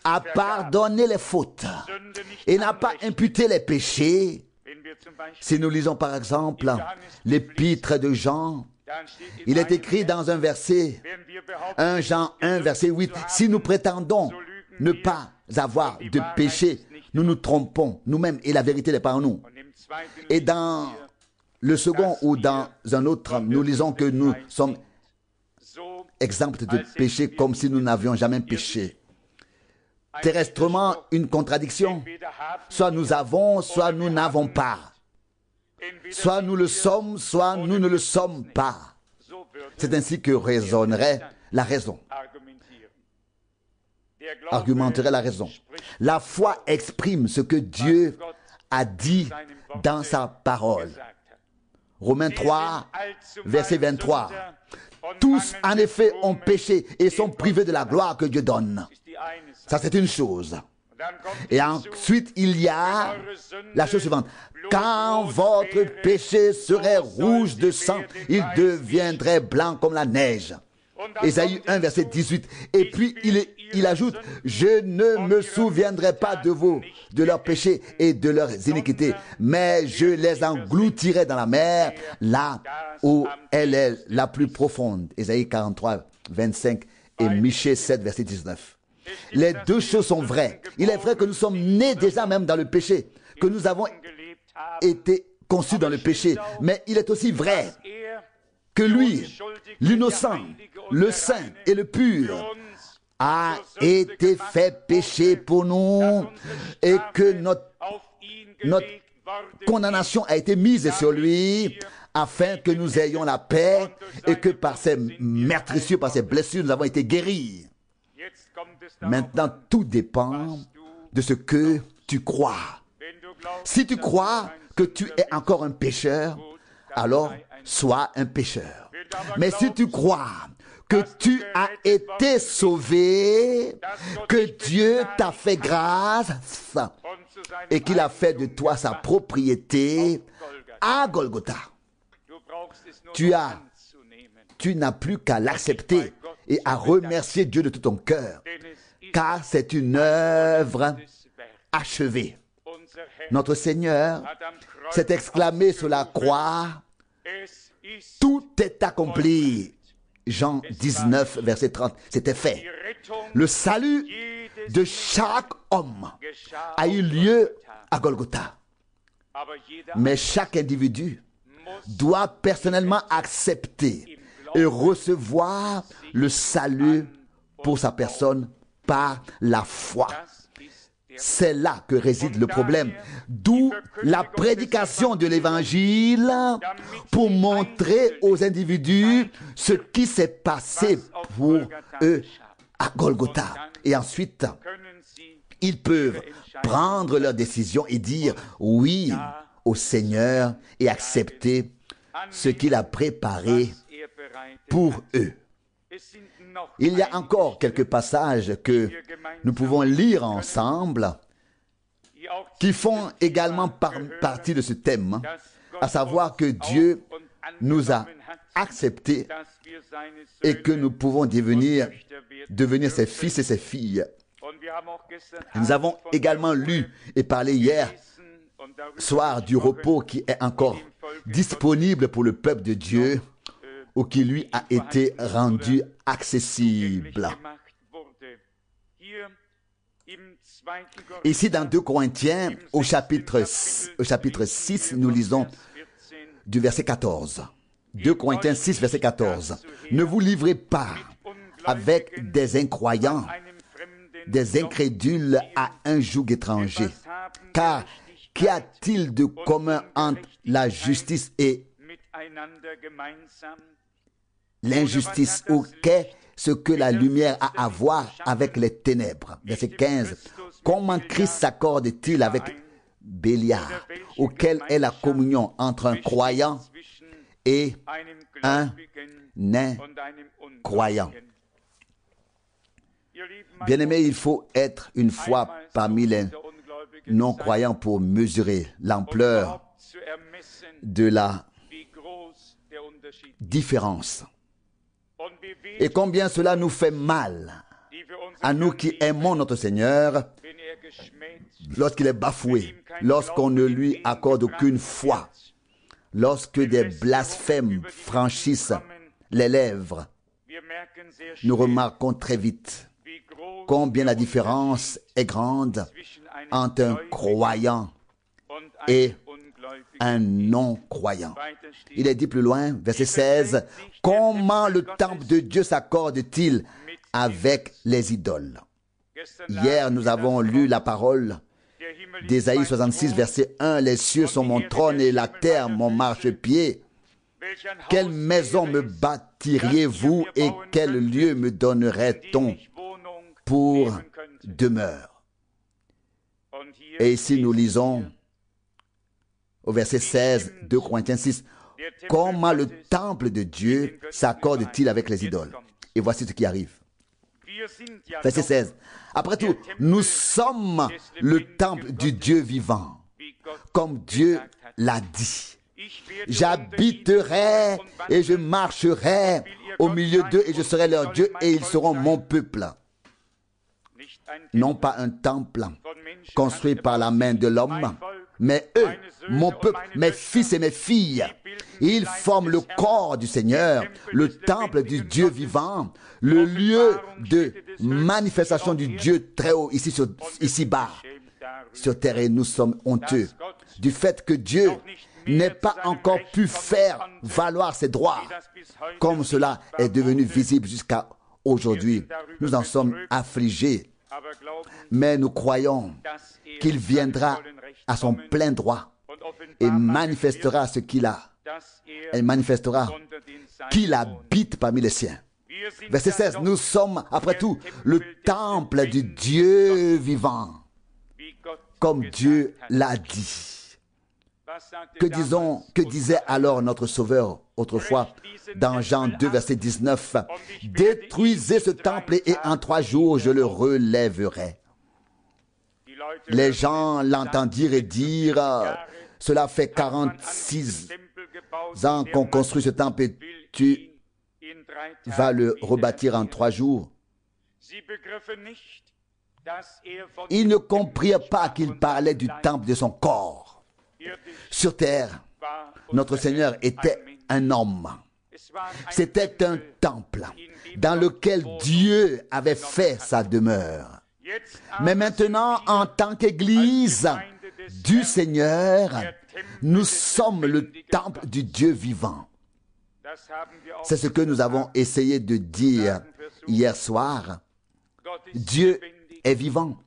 a pardonné les fautes et n'a pas imputé les péchés. Si nous lisons par exemple l'épître de Jean, il est écrit dans un verset, 1 Jean 1 verset 8, si nous prétendons ne pas avoir de péché, nous nous trompons nous-mêmes et la vérité n'est pas en nous. Et dans le second ou dans un autre, nous lisons que nous sommes exempts de péché comme si nous n'avions jamais péché. Terrestrement, une contradiction. Soit nous avons, soit nous n'avons pas. Soit nous le sommes, soit nous ne le sommes pas. C'est ainsi que raisonnerait la raison. Argumenterait la raison. La foi exprime ce que Dieu a dit dans sa parole. Romains 3, verset 23. Tous, en effet, ont péché et sont privés de la gloire que Dieu donne. Ça, c'est une chose. Et ensuite, il y a la chose suivante. Quand votre péché serait rouge de sang, il deviendrait blanc comme la neige. Ésaïe 1, verset 18. Et puis, il ajoute, je ne me souviendrai pas de vous, de leurs péchés et de leurs iniquités, mais je les engloutirai dans la mer, là où elle est la plus profonde. Ésaïe 43, 25 et Michée 7, verset 19. Les deux choses sont vraies. Il est vrai que nous sommes nés déjà même dans le péché, que nous avons été conçus dans le péché, mais il est aussi vrai que lui, l'innocent, le saint et le pur, a été fait péché pour nous et que notre condamnation a été mise sur lui afin que nous ayons la paix et que par ses meurtrissures, par ses blessures, nous avons été guéris. Maintenant, tout dépend de ce que tu crois. Si tu crois que tu es encore un pécheur, alors sois un pécheur. Mais si tu crois que tu as été sauvé, que Dieu t'a fait grâce et qu'il a fait de toi sa propriété à Golgotha, tu n'as plus qu'à l'accepter et à remercier Dieu de tout ton cœur, car c'est une œuvre achevée. Notre Seigneur s'est exclamé sur la croix, tout est accompli. Jean 19, verset 30, c'était fait. Le salut de chaque homme a eu lieu à Golgotha. Mais chaque individu doit personnellement accepter et recevoir le salut pour sa personne par la foi. C'est là que réside le problème. D'où la prédication de l'Évangile pour montrer aux individus ce qui s'est passé pour eux à Golgotha. Et ensuite, ils peuvent prendre leur décision et dire oui au Seigneur et accepter ce qu'il a préparé pour eux. Il y a encore quelques passages que nous pouvons lire ensemble qui font également partie de ce thème, à savoir que Dieu nous a acceptés et que nous pouvons devenir ses fils et ses filles. Nous avons également lu et parlé hier soir du repos qui est encore disponible pour le peuple de Dieu ou qui lui a été rendu accessible. Ici dans 2 Corinthiens, au chapitre 6, nous lisons du verset 14. 2 Corinthiens 6, verset 14. Ne vous livrez pas avec des incroyants, des incrédules à un joug étranger. Car qu'y a-t-il de commun entre la justice et l'injustice, ou qu'est-ce que la lumière a à voir avec les ténèbres? Verset 15. Comment Christ s'accorde-t-il avec Béliard, auquel est la communion entre un croyant et un incroyant? Bien-aimé, il faut être une fois parmi les non-croyants pour mesurer l'ampleur de la différence. Et combien cela nous fait mal à nous qui aimons notre Seigneur lorsqu'il est bafoué, lorsqu'on ne lui accorde aucune foi, lorsque des blasphèmes franchissent les lèvres. Nous remarquons très vite combien la différence est grande entre un croyant et un non-croyant. Il est dit plus loin, verset 16, « Comment le temple de Dieu s'accorde-t-il avec les idoles ?» Hier, nous avons lu la parole d'Ésaïe 66, verset 1, « Les cieux sont mon trône et la terre mon marchepied. Quelle maison me bâtiriez-vous et quel lieu me donnerait-on pour demeure ?» Et ici, nous lisons au verset 16, 2 Corinthiens 6, « Comment le temple de Dieu s'accorde-t-il avec les idoles ?» Et voici ce qui arrive. Verset 16. « Après tout, nous sommes le temple du Dieu vivant, comme Dieu l'a dit. J'habiterai et je marcherai au milieu d'eux et je serai leur Dieu et ils seront mon peuple. » Non pas un temple construit par la main de l'homme, mais eux, mon peuple, mes fils et mes filles, ils forment le corps du Seigneur, le temple du Dieu vivant, le lieu de manifestation du Dieu très haut, ici bas, sur terre. Et nous sommes honteux du fait que Dieu n'ait pas encore pu faire valoir ses droits, comme cela est devenu visible jusqu'à aujourd'hui. Nous en sommes affligés, mais nous croyons qu'il viendra à son plein droit et manifestera ce qu'il a. Et manifestera qu'il habite parmi les siens. Verset 16, nous sommes, après tout, le temple du Dieu vivant, comme Dieu l'a dit. Que disait alors notre Sauveur autrefois dans Jean 2, verset 19, « Détruisez ce temple et en 3 jours je le relèverai. » Les gens l'entendirent et dirent, « Cela fait 46 ans qu'on construit ce temple et tu va le rebâtir en 3 jours. Ils ne comprirent pas qu'il parlait du temple de son corps. Sur terre, notre Seigneur était un homme. C'était un temple dans lequel Dieu avait fait sa demeure. Mais maintenant, en tant qu'Église du Seigneur, nous sommes le temple du Dieu vivant. C'est ce que nous avons essayé de dire hier soir. Dieu est vivant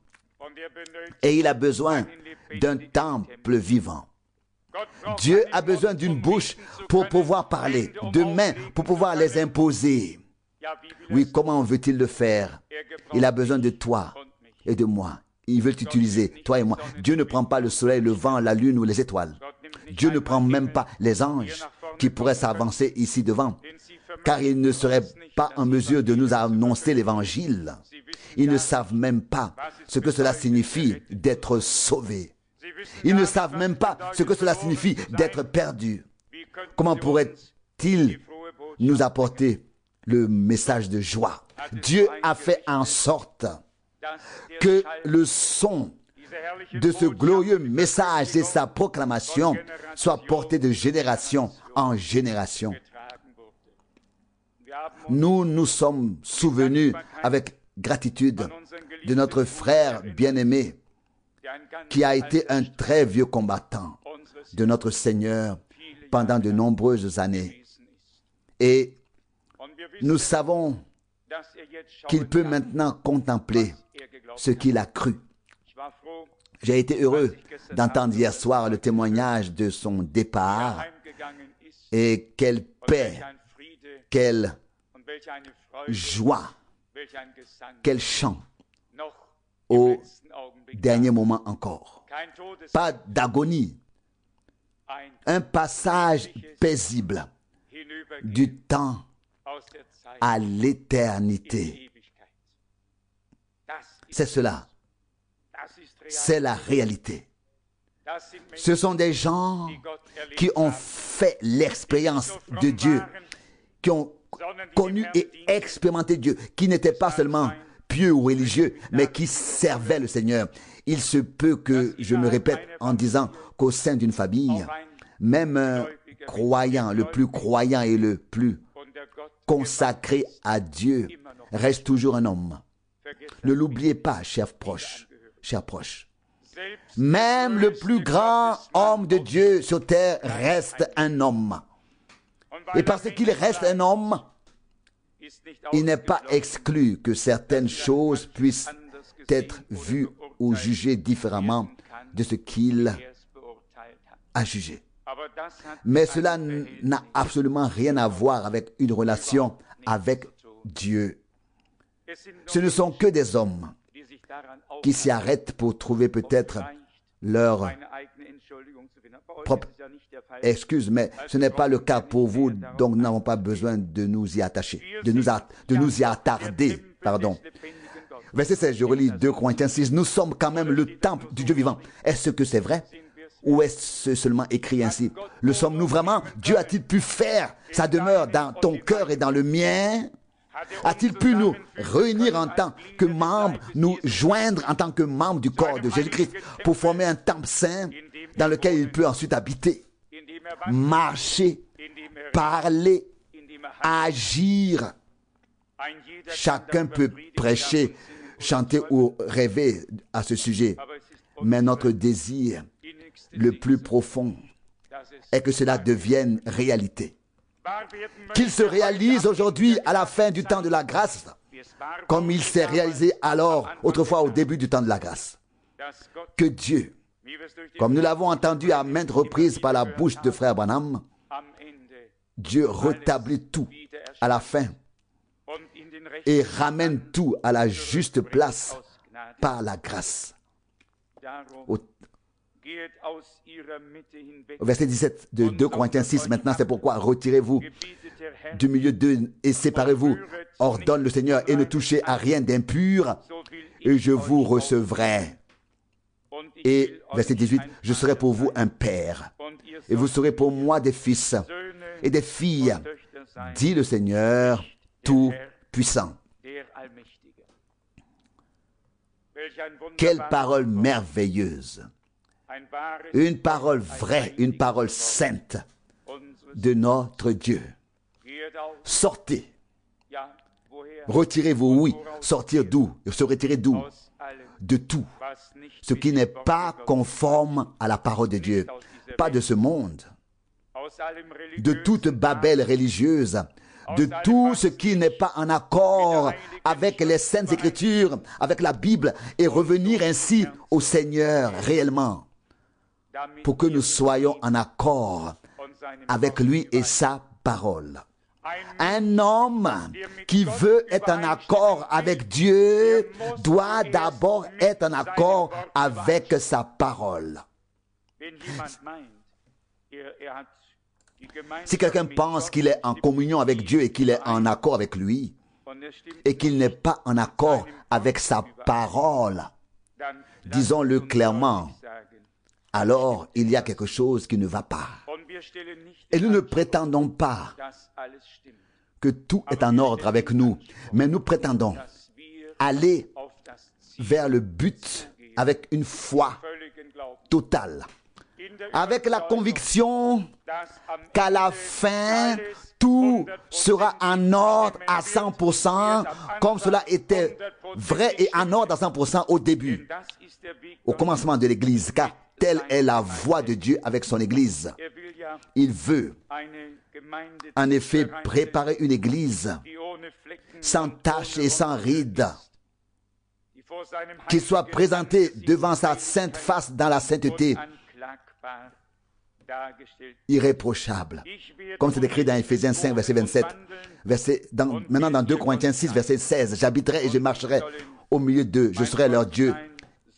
et il a besoin d'un temple vivant. Dieu a besoin d'une bouche pour pouvoir parler, de mains pour pouvoir les imposer. Oui, comment veut-il le faire? Il a besoin de toi et de moi. Il veut t'utiliser, toi et moi. Dieu ne prend pas le soleil, le vent, la lune ou les étoiles. Dieu ne prend même pas les anges qui pourraient s'avancer ici devant, car ils ne seraient pas en mesure de nous annoncer l'évangile. Ils ne savent même pas ce que cela signifie d'être sauvé. Ils ne savent même pas ce que cela signifie d'être perdu. Comment pourraient-ils nous apporter le message de joie? Dieu a fait en sorte que le son de ce glorieux message et sa proclamation soit porté de génération en génération. Nous nous sommes souvenus avec gratitude de notre frère bien-aimé qui a été un très vieux combattant de notre Seigneur pendant de nombreuses années. Et nous savons qu'il peut maintenant contempler ce qu'il a cru. J'ai été heureux d'entendre hier soir le témoignage de son départ et quelle paix, quelle joie, quel chant au dernier moment encore. Pas d'agonie, un passage paisible du temps à l'éternité. C'est cela. C'est la réalité. Ce sont des gens qui ont fait l'expérience de Dieu, qui ont connu et expérimenté Dieu, qui n'étaient pas seulement pieux ou religieux, mais qui servaient le Seigneur. Il se peut que je me répète en disant qu'au sein d'une famille, même un croyant, le plus croyant et le plus consacré à Dieu, reste toujours un homme. Ne l'oubliez pas, chers proches. Même le plus grand homme de Dieu sur terre reste un homme. Et parce qu'il reste un homme, il n'est pas exclu que certaines choses puissent être vues ou jugées différemment de ce qu'il a jugé. Mais cela n'a absolument rien à voir avec une relation avec Dieu. Ce ne sont que des hommes qui s'y arrêtent pour trouver peut-être leur propre excuse, mais ce n'est pas le cas pour vous, donc nous n'avons pas besoin de nous y attacher, de nous y attarder. Verset 16, je relis 2 Corinthiens 6, nous sommes quand même le temple du Dieu vivant. Est-ce que c'est vrai? Ou est-ce seulement écrit ainsi? Le sommes-nous vraiment? Dieu a-t-il pu faire sa demeure dans ton cœur et dans le mien? A-t-il pu nous réunir en tant que membres, nous joindre en tant que membres du corps de Jésus-Christ pour former un temple saint dans lequel il peut ensuite habiter, marcher, parler, agir? Chacun peut prêcher, chanter ou rêver à ce sujet, mais notre désir le plus profond est que cela devienne réalité. Qu'il se réalise aujourd'hui à la fin du temps de la grâce, comme il s'est réalisé alors, autrefois au début du temps de la grâce. Que Dieu, comme nous l'avons entendu à maintes reprises par la bouche de frère Branham, Dieu rétablit tout à la fin et ramène tout à la juste place par la grâce. Verset 17 de 2 Corinthiens 6, maintenant c'est pourquoi retirez-vous du milieu d'eux et séparez-vous, ordonne le Seigneur, et ne touchez à rien d'impur, et je vous recevrai. Et verset 18, je serai pour vous un père, et vous serez pour moi des fils et des filles, dit le Seigneur Tout-Puissant. Quelle parole merveilleuse! Une parole vraie, une parole sainte de notre Dieu. Sortez. Retirez-vous, oui. Sortir d'où? Se retirer d'où? De tout. Ce qui n'est pas conforme à la parole de Dieu. Pas de ce monde. De toute Babel religieuse. De tout ce qui n'est pas en accord avec les Saintes Écritures, avec la Bible, et revenir ainsi au Seigneur réellement, pour que nous soyons en accord avec lui et sa parole. Un homme qui veut être en accord avec Dieu doit d'abord être en accord avec sa parole. Si quelqu'un pense qu'il est en communion avec Dieu et qu'il est en accord avec lui, et qu'il n'est pas en accord avec sa parole, disons-le clairement, alors il y a quelque chose qui ne va pas. Et nous ne prétendons pas que tout est en ordre avec nous, mais nous prétendons aller vers le but avec une foi totale, avec la conviction qu'à la fin, tout sera en ordre à 100%, comme cela était vrai et en ordre à 100% au début, au commencement de l'Église, car telle est la voie de Dieu avec son Église. Il veut, en effet, préparer une Église sans tache et sans ride, qui soit présentée devant sa sainte face dans la sainteté, irréprochable, comme c'est écrit dans Éphésiens 5, verset 27. Maintenant dans 2 Corinthiens 6, verset 16, j'habiterai et je marcherai au milieu d'eux, je serai leur Dieu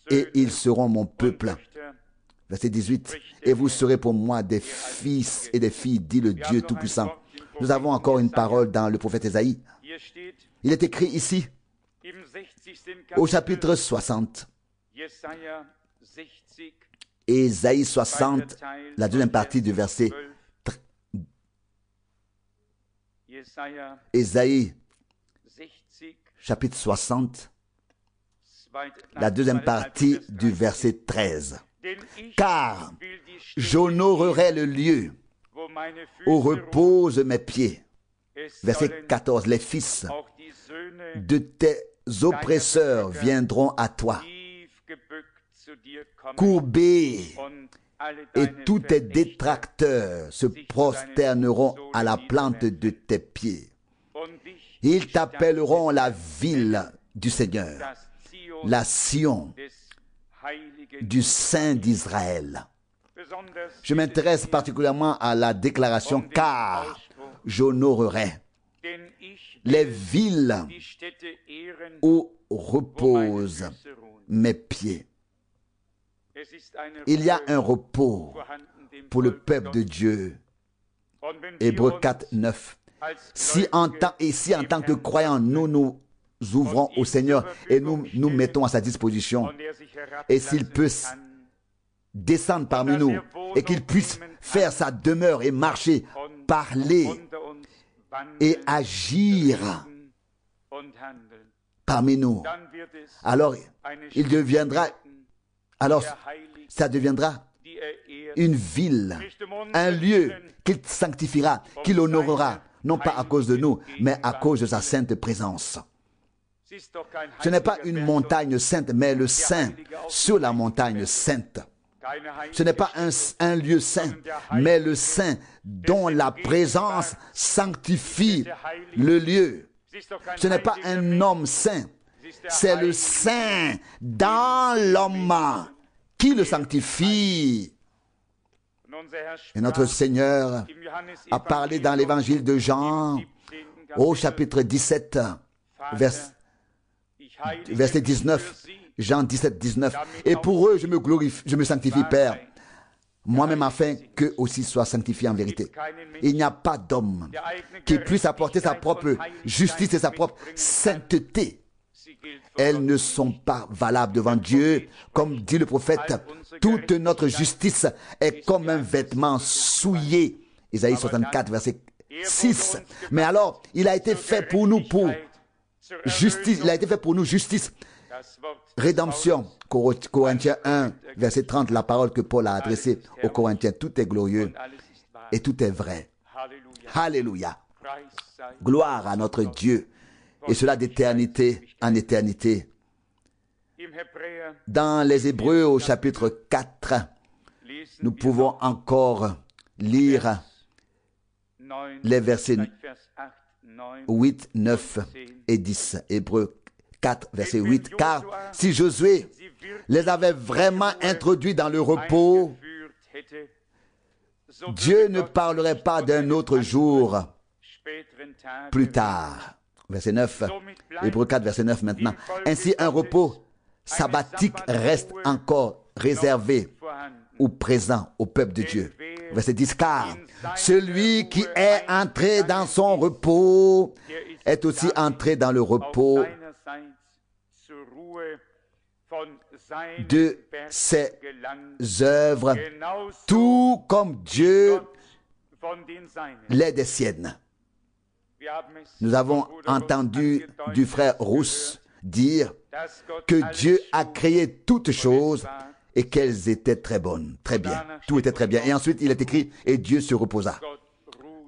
et ils seront mon peuple. Verset 18, et vous serez pour moi des fils et des filles, dit le Dieu Tout-Puissant. Nous avons encore une parole dans le prophète Ésaïe. Il est écrit ici, au chapitre 60, Ésaïe 60, la deuxième partie du verset. Ésaïe, chapitre 60, la deuxième partie du verset 13. Car j'honorerai le lieu où reposent mes pieds. Verset 14. Les fils de tes oppresseurs viendront à toi, courbés, et tous tes détracteurs se prosterneront à la plante de tes pieds. Ils t'appelleront la ville du Seigneur, la Sion du Saint d'Israël. Je m'intéresse particulièrement à la déclaration « car j'honorerai les villes où reposent mes pieds ». Il y a un repos pour le peuple de Dieu. Hébreux 4, 9. Si en tant que croyants, nous nous ouvrons au Seigneur et nous nous mettons à sa disposition, et s'il peut descendre parmi nous et qu'il puisse faire sa demeure et marcher, parler et agir parmi nous, alors ça deviendra une ville, un lieu qu'il sanctifiera, qu'il honorera, non pas à cause de nous, mais à cause de sa sainte présence. Ce n'est pas une montagne sainte, mais le saint sur la montagne sainte. Ce n'est pas un lieu saint, mais le saint dont la présence sanctifie le lieu. Ce n'est pas un homme saint, c'est le saint dans l'homme qui le sanctifie. Et notre Seigneur a parlé dans l'évangile de Jean, au chapitre 17, verset 19, Jean 17, 19. Et pour eux, je me glorifie, je me sanctifie, Père, moi-même afin qu'eux aussi soient sanctifiés en vérité. Il n'y a pas d'homme qui puisse apporter sa propre justice et sa propre sainteté. Elles ne sont pas valables devant Dieu. Comme dit le prophète, toute notre justice est comme un vêtement souillé. Isaïe 64, verset 6. Mais alors, il a été fait pour nous, pour justice. Il a été fait pour nous, justice, rédemption. Corinthiens 1, verset 30, la parole que Paul a adressée aux Corinthiens. Tout est glorieux et tout est vrai. Alléluia. Gloire à notre Dieu. Et cela d'éternité en éternité. Dans les Hébreux au chapitre 4, nous pouvons encore lire les versets 8, 9 et 10. Hébreux 4, verset 8. Car si Josué les avait vraiment introduits dans le repos, Dieu ne parlerait pas d'un autre jour plus tard. Verset 9, Hébreux 4, verset 9 maintenant. Ainsi, un repos sabbatique reste encore réservé ou présent au peuple de Dieu. Verset 10, car celui qui est entré dans son repos est aussi entré dans le repos de ses œuvres, tout comme Dieu l'est des siennes. Nous avons entendu du frère Rousse dire que Dieu a créé toutes choses et qu'elles étaient très bonnes, très bien. Tout était très bien. Et ensuite, il est écrit, et Dieu se reposa.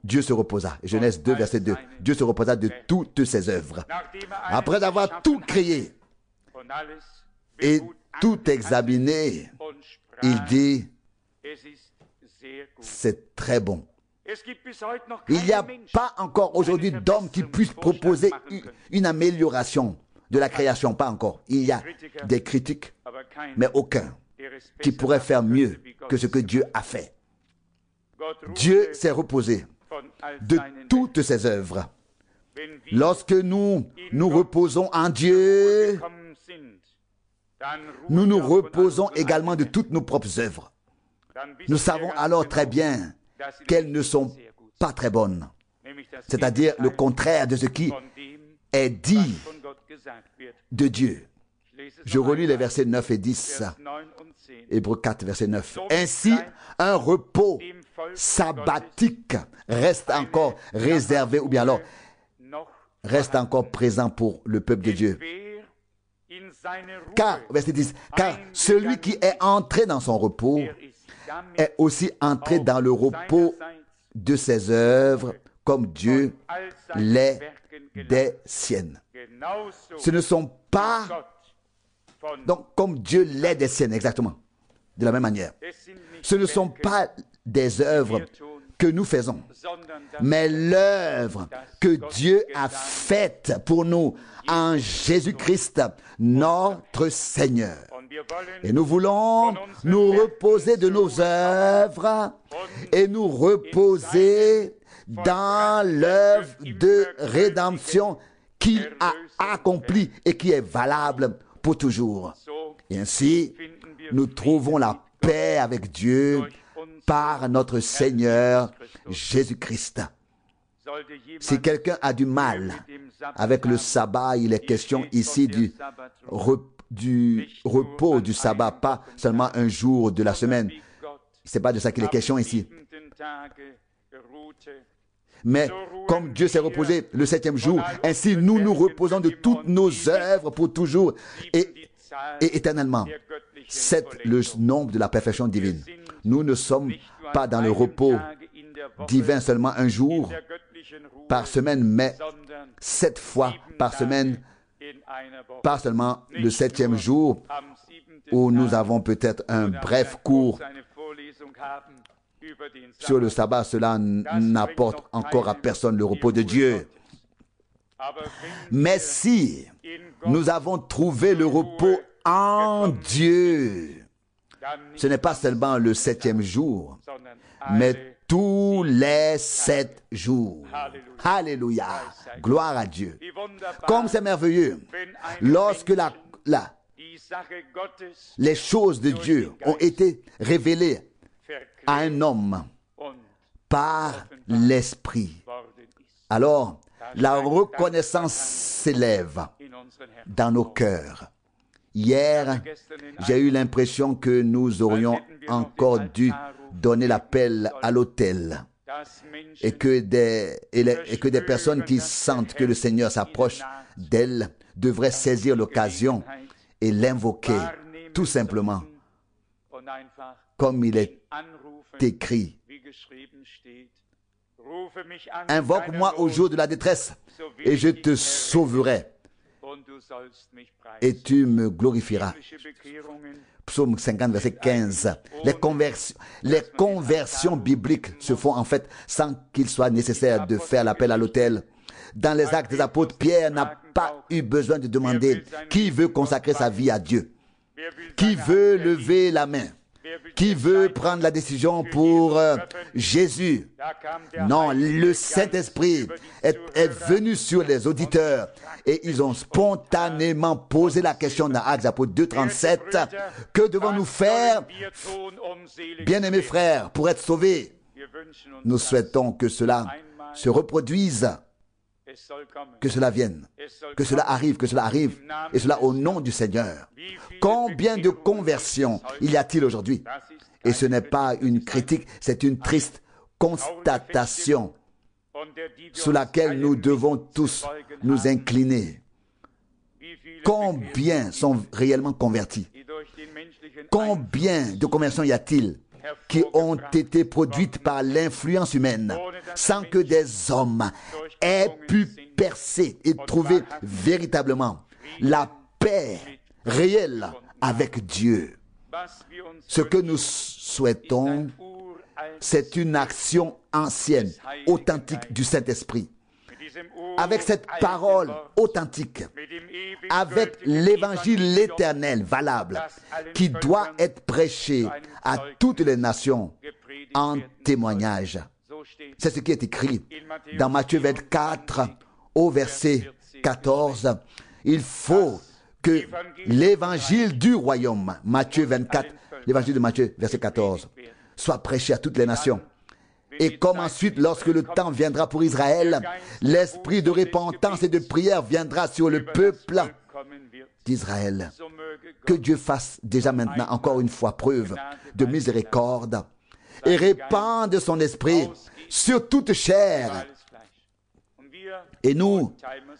Dieu se reposa. Genèse 2, verset 2. Dieu se reposa de toutes ses œuvres. Après avoir tout créé et tout examiné, il dit, c'est très bon. Il n'y a pas encore aujourd'hui d'homme qui puisse proposer une amélioration de la création, pas encore. Il y a des critiques, mais aucun qui pourrait faire mieux que ce que Dieu a fait. Dieu s'est reposé de toutes ses œuvres. Lorsque nous nous reposons en Dieu, nous nous reposons également de toutes nos propres œuvres. Nous savons alors très bien qu'elles ne sont pas très bonnes, c'est-à-dire le contraire de ce qui est dit de Dieu. Je relis les versets 9 et 10, Hébreux 4, verset 9. Ainsi, un repos sabbatique reste encore réservé, ou bien alors reste encore présent pour le peuple de Dieu. Car, verset 10, car celui qui est entré dans son repos est aussi entré dans le repos de ses œuvres, comme Dieu l'est des siennes. Ce ne sont pas, donc comme Dieu l'est des siennes, exactement, de la même manière. Ce ne sont pas des œuvres que nous faisons, mais l'œuvre que Dieu a faite pour nous en Jésus-Christ, notre Seigneur. Et nous voulons nous reposer de nos œuvres et nous reposer dans l'œuvre de rédemption qu'il a accomplie et qui est valable pour toujours. Et ainsi, nous trouvons la paix avec Dieu par notre Seigneur Jésus-Christ. Si quelqu'un a du mal avec le sabbat, il est question ici du repos du sabbat, pas seulement un jour de la semaine. Ce n'est pas de ça qu'il est question ici. Mais comme Dieu s'est reposé le 7e jour, ainsi nous nous reposons de toutes nos œuvres pour toujours et éternellement. C'est le nombre de la perfection divine. Nous ne sommes pas dans le repos divin seulement un jour par semaine, mais 7 fois par semaine, pas seulement le 7e jour où nous avons peut-être un bref cours sur le sabbat. Cela n'apporte encore à personne le repos de Dieu. Mais si nous avons trouvé le repos en Dieu, ce n'est pas seulement le 7e jour, mais tous les 7 jours. Alléluia. Gloire à Dieu. Comme c'est merveilleux lorsque les choses de Dieu ont été révélées à un homme par l'Esprit. Alors, la reconnaissance s'élève dans nos cœurs. Hier, j'ai eu l'impression que nous aurions encore dû donner l'appel à l'autel. et que des personnes qui sentent que le Seigneur s'approche d'elles devraient saisir l'occasion et l'invoquer tout simplement comme il est écrit. Invoque-moi au jour de la détresse et je te sauverai et tu me glorifieras. Psaume 50, verset 15. Les conversions bibliques se font en fait sans qu'il soit nécessaire de faire l'appel à l'autel. Dans les Actes des Apôtres, Pierre n'a pas eu besoin de demander qui veut consacrer sa vie à Dieu, qui veut lever la main, qui veut prendre la décision pour Jésus. Non, le Saint-Esprit est venu sur les auditeurs et ils ont spontanément posé la question dans Actes des Apôtres 2:37. Que devons-nous faire, bien-aimés frères, pour être sauvés? Nous souhaitons que cela se reproduise, que cela vienne, que cela arrive, et cela au nom du Seigneur. Combien de conversions il y a-t-il aujourd'hui? Et ce n'est pas une critique, c'est une triste constatation sous laquelle nous devons tous nous incliner. Combien sont réellement convertis? Combien de conversions y a-t-il qui ont été produites par l'influence humaine sans que des hommes aient pu percer et trouver véritablement la paix réelle avec Dieu? Ce que nous souhaitons, c'est une action ancienne, authentique du Saint-Esprit. Avec cette parole authentique, avec l'évangile éternel valable, qui doit être prêché à toutes les nations en témoignage. C'est ce qui est écrit dans Matthieu 24 au verset 14. Il faut que l'évangile du royaume, Matthieu 24, l'évangile de Matthieu, verset 14, soit prêché à toutes les nations. Et comme ensuite, lorsque le temps viendra pour Israël, l'esprit de repentance et de prière viendra sur le peuple d'Israël. Que Dieu fasse déjà maintenant, encore une fois, preuve de miséricorde et répande son esprit sur toute chair. Et nous,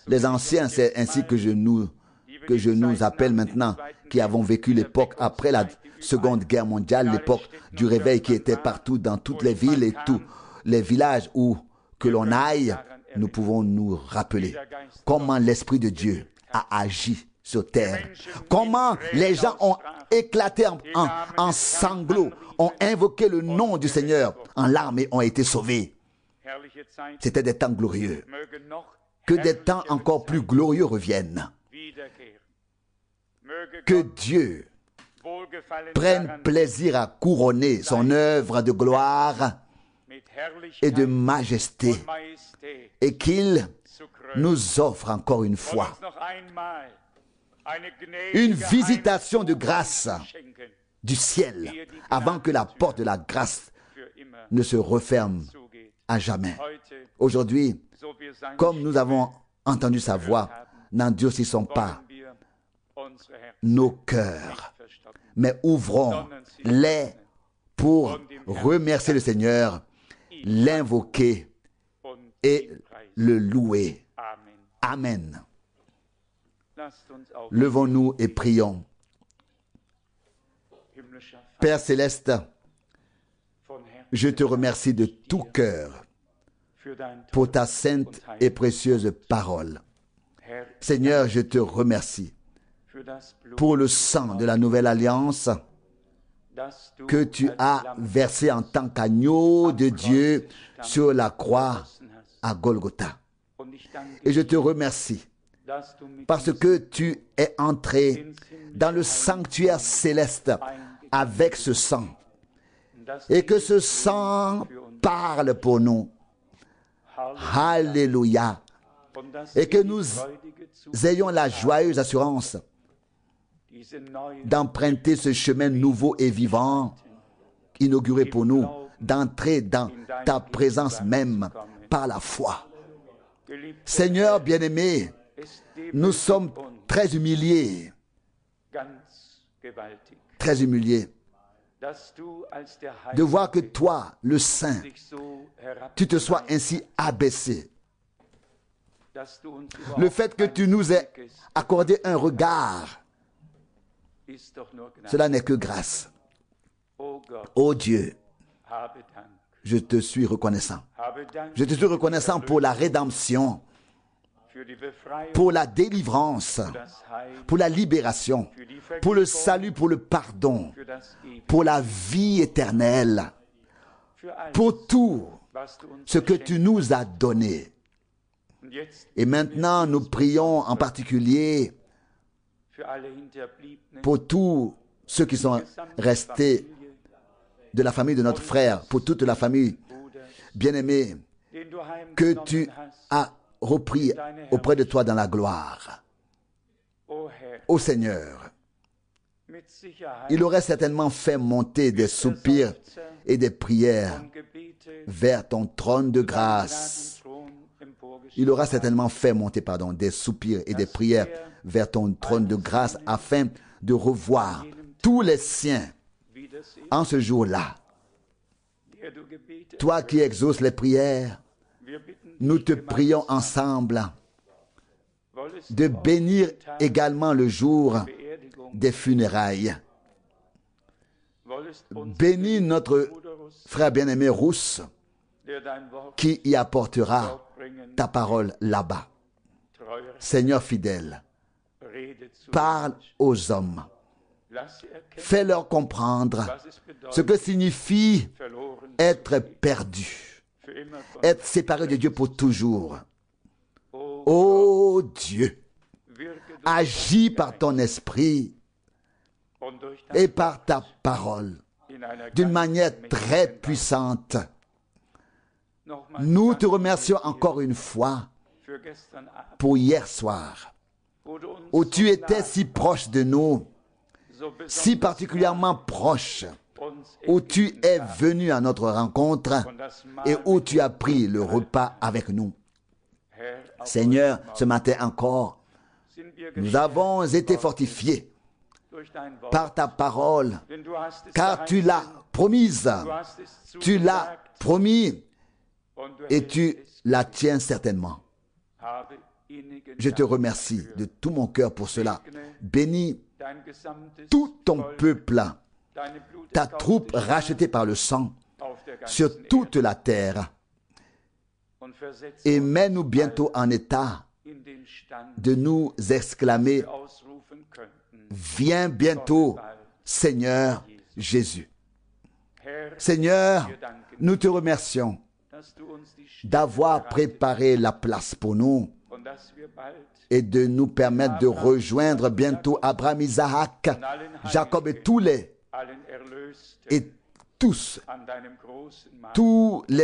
les anciens, c'est ainsi que je nous appelle maintenant, qui avons vécu l'époque après la Seconde Guerre mondiale, l'époque du réveil qui était partout dans toutes les villes et tous les villages où que l'on aille, nous pouvons nous rappeler comment l'Esprit de Dieu a agi sur terre, comment les gens ont éclaté en sanglots, ont invoqué le nom du Seigneur en larmes et ont été sauvés. C'était des temps glorieux. Que des temps encore plus glorieux reviennent. Que Dieu prenne plaisir à couronner son œuvre de gloire et de majesté et qu'il nous offre encore une fois une visitation de grâce du ciel avant que la porte de la grâce ne se referme à jamais. Aujourd'hui, comme nous avons entendu sa voix, n'endurcissons pas nos cœurs, mais ouvrons-les pour remercier le Seigneur, l'invoquer et le louer. Amen. Levons-nous et prions. Père céleste, je te remercie de tout cœur pour ta sainte et précieuse parole. Seigneur, je te remercie pour le sang de la nouvelle alliance que tu as versé en tant qu'agneau de Dieu sur la croix à Golgotha. Et je te remercie parce que tu es entré dans le sanctuaire céleste avec ce sang et que ce sang parle pour nous. Alléluia. Et que nous ayons la joyeuse assurance d'emprunter ce chemin nouveau et vivant, inauguré pour nous, d'entrer dans ta présence même par la foi. Seigneur bien-aimé, nous sommes très humiliés, de voir que toi, le Saint, tu te sois ainsi abaissé. Le fait que tu nous aies accordé un regard, cela n'est que grâce. Ô Dieu, je te suis reconnaissant. Je te suis reconnaissant pour la rédemption, pour la délivrance, pour la libération, pour le salut, pour le pardon, pour la vie éternelle, pour tout ce que tu nous as donné. Et maintenant, nous prions en particulier pour tous ceux qui sont restés de la famille de notre frère, pour toute la famille bien-aimée que tu as repris auprès de toi dans la gloire. Ô Seigneur, il aurait certainement fait monter des soupirs et des prières vers ton trône de grâce. Il aura certainement fait monter, des soupirs et des prières vers ton trône de grâce afin de revoir tous les siens en ce jour-là. Toi qui exauces les prières, nous te prions ensemble de bénir également le jour des funérailles. Bénis notre frère bien-aimé Rousse qui y apportera ta parole là-bas. Seigneur fidèle, parle aux hommes. Fais-leur comprendre ce que signifie être perdu, être séparé de Dieu pour toujours. Ô Dieu, agis par ton esprit et par ta parole d'une manière très puissante. Nous te remercions encore une fois pour hier soir, où tu étais si proche de nous, si particulièrement proche, où tu es venu à notre rencontre et où tu as pris le repas avec nous. Seigneur, ce matin encore, nous avons été fortifiés par ta parole, car tu l'as promise, tu l'as promis et tu la tiens certainement. Je te remercie de tout mon cœur pour cela. Bénis tout ton peuple, ta troupe rachetée par le sang, sur toute la terre. Et mets-nous bientôt en état de nous exclamer: viens bientôt, Seigneur Jésus. Seigneur, nous te remercions d'avoir préparé la place pour nous et de nous permettre de rejoindre bientôt Abraham, Isaac, Jacob et tous les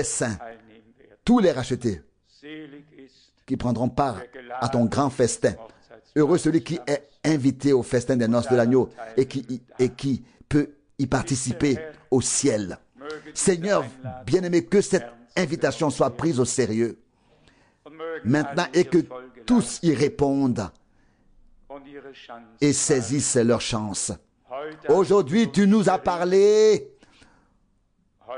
saints, tous les rachetés qui prendront part à ton grand festin. Heureux celui qui est invité au festin des noces de l'agneau et qui peut y participer au ciel. Seigneur bien-aimé, que cette invitation soit prise au sérieux maintenant et que tous y répondent et saisissent leur chance. Aujourd'hui, tu nous as parlé.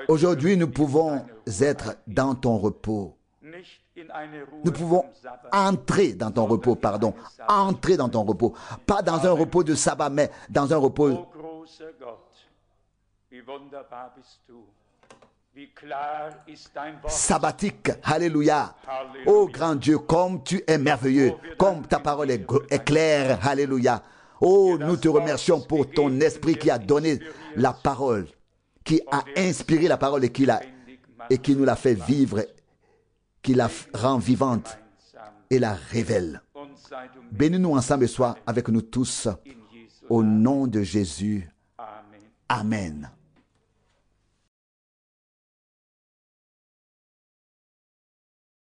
Aujourd'hui, nous pouvons être dans ton repos. Nous pouvons entrer dans ton repos, entrer dans ton repos. Pas dans un repos de sabbat, mais dans un repos sabbatique. Alléluia. Oh grand Dieu, comme tu es merveilleux, comme ta parole est claire. Alléluia. Oh, nous te remercions pour ton esprit qui a donné la parole, qui a inspiré la parole et qui nous l'a fait vivre, qui la rend vivante et la révèle. Bénis-nous ensemble et sois avec nous tous. Au nom de Jésus. Amen.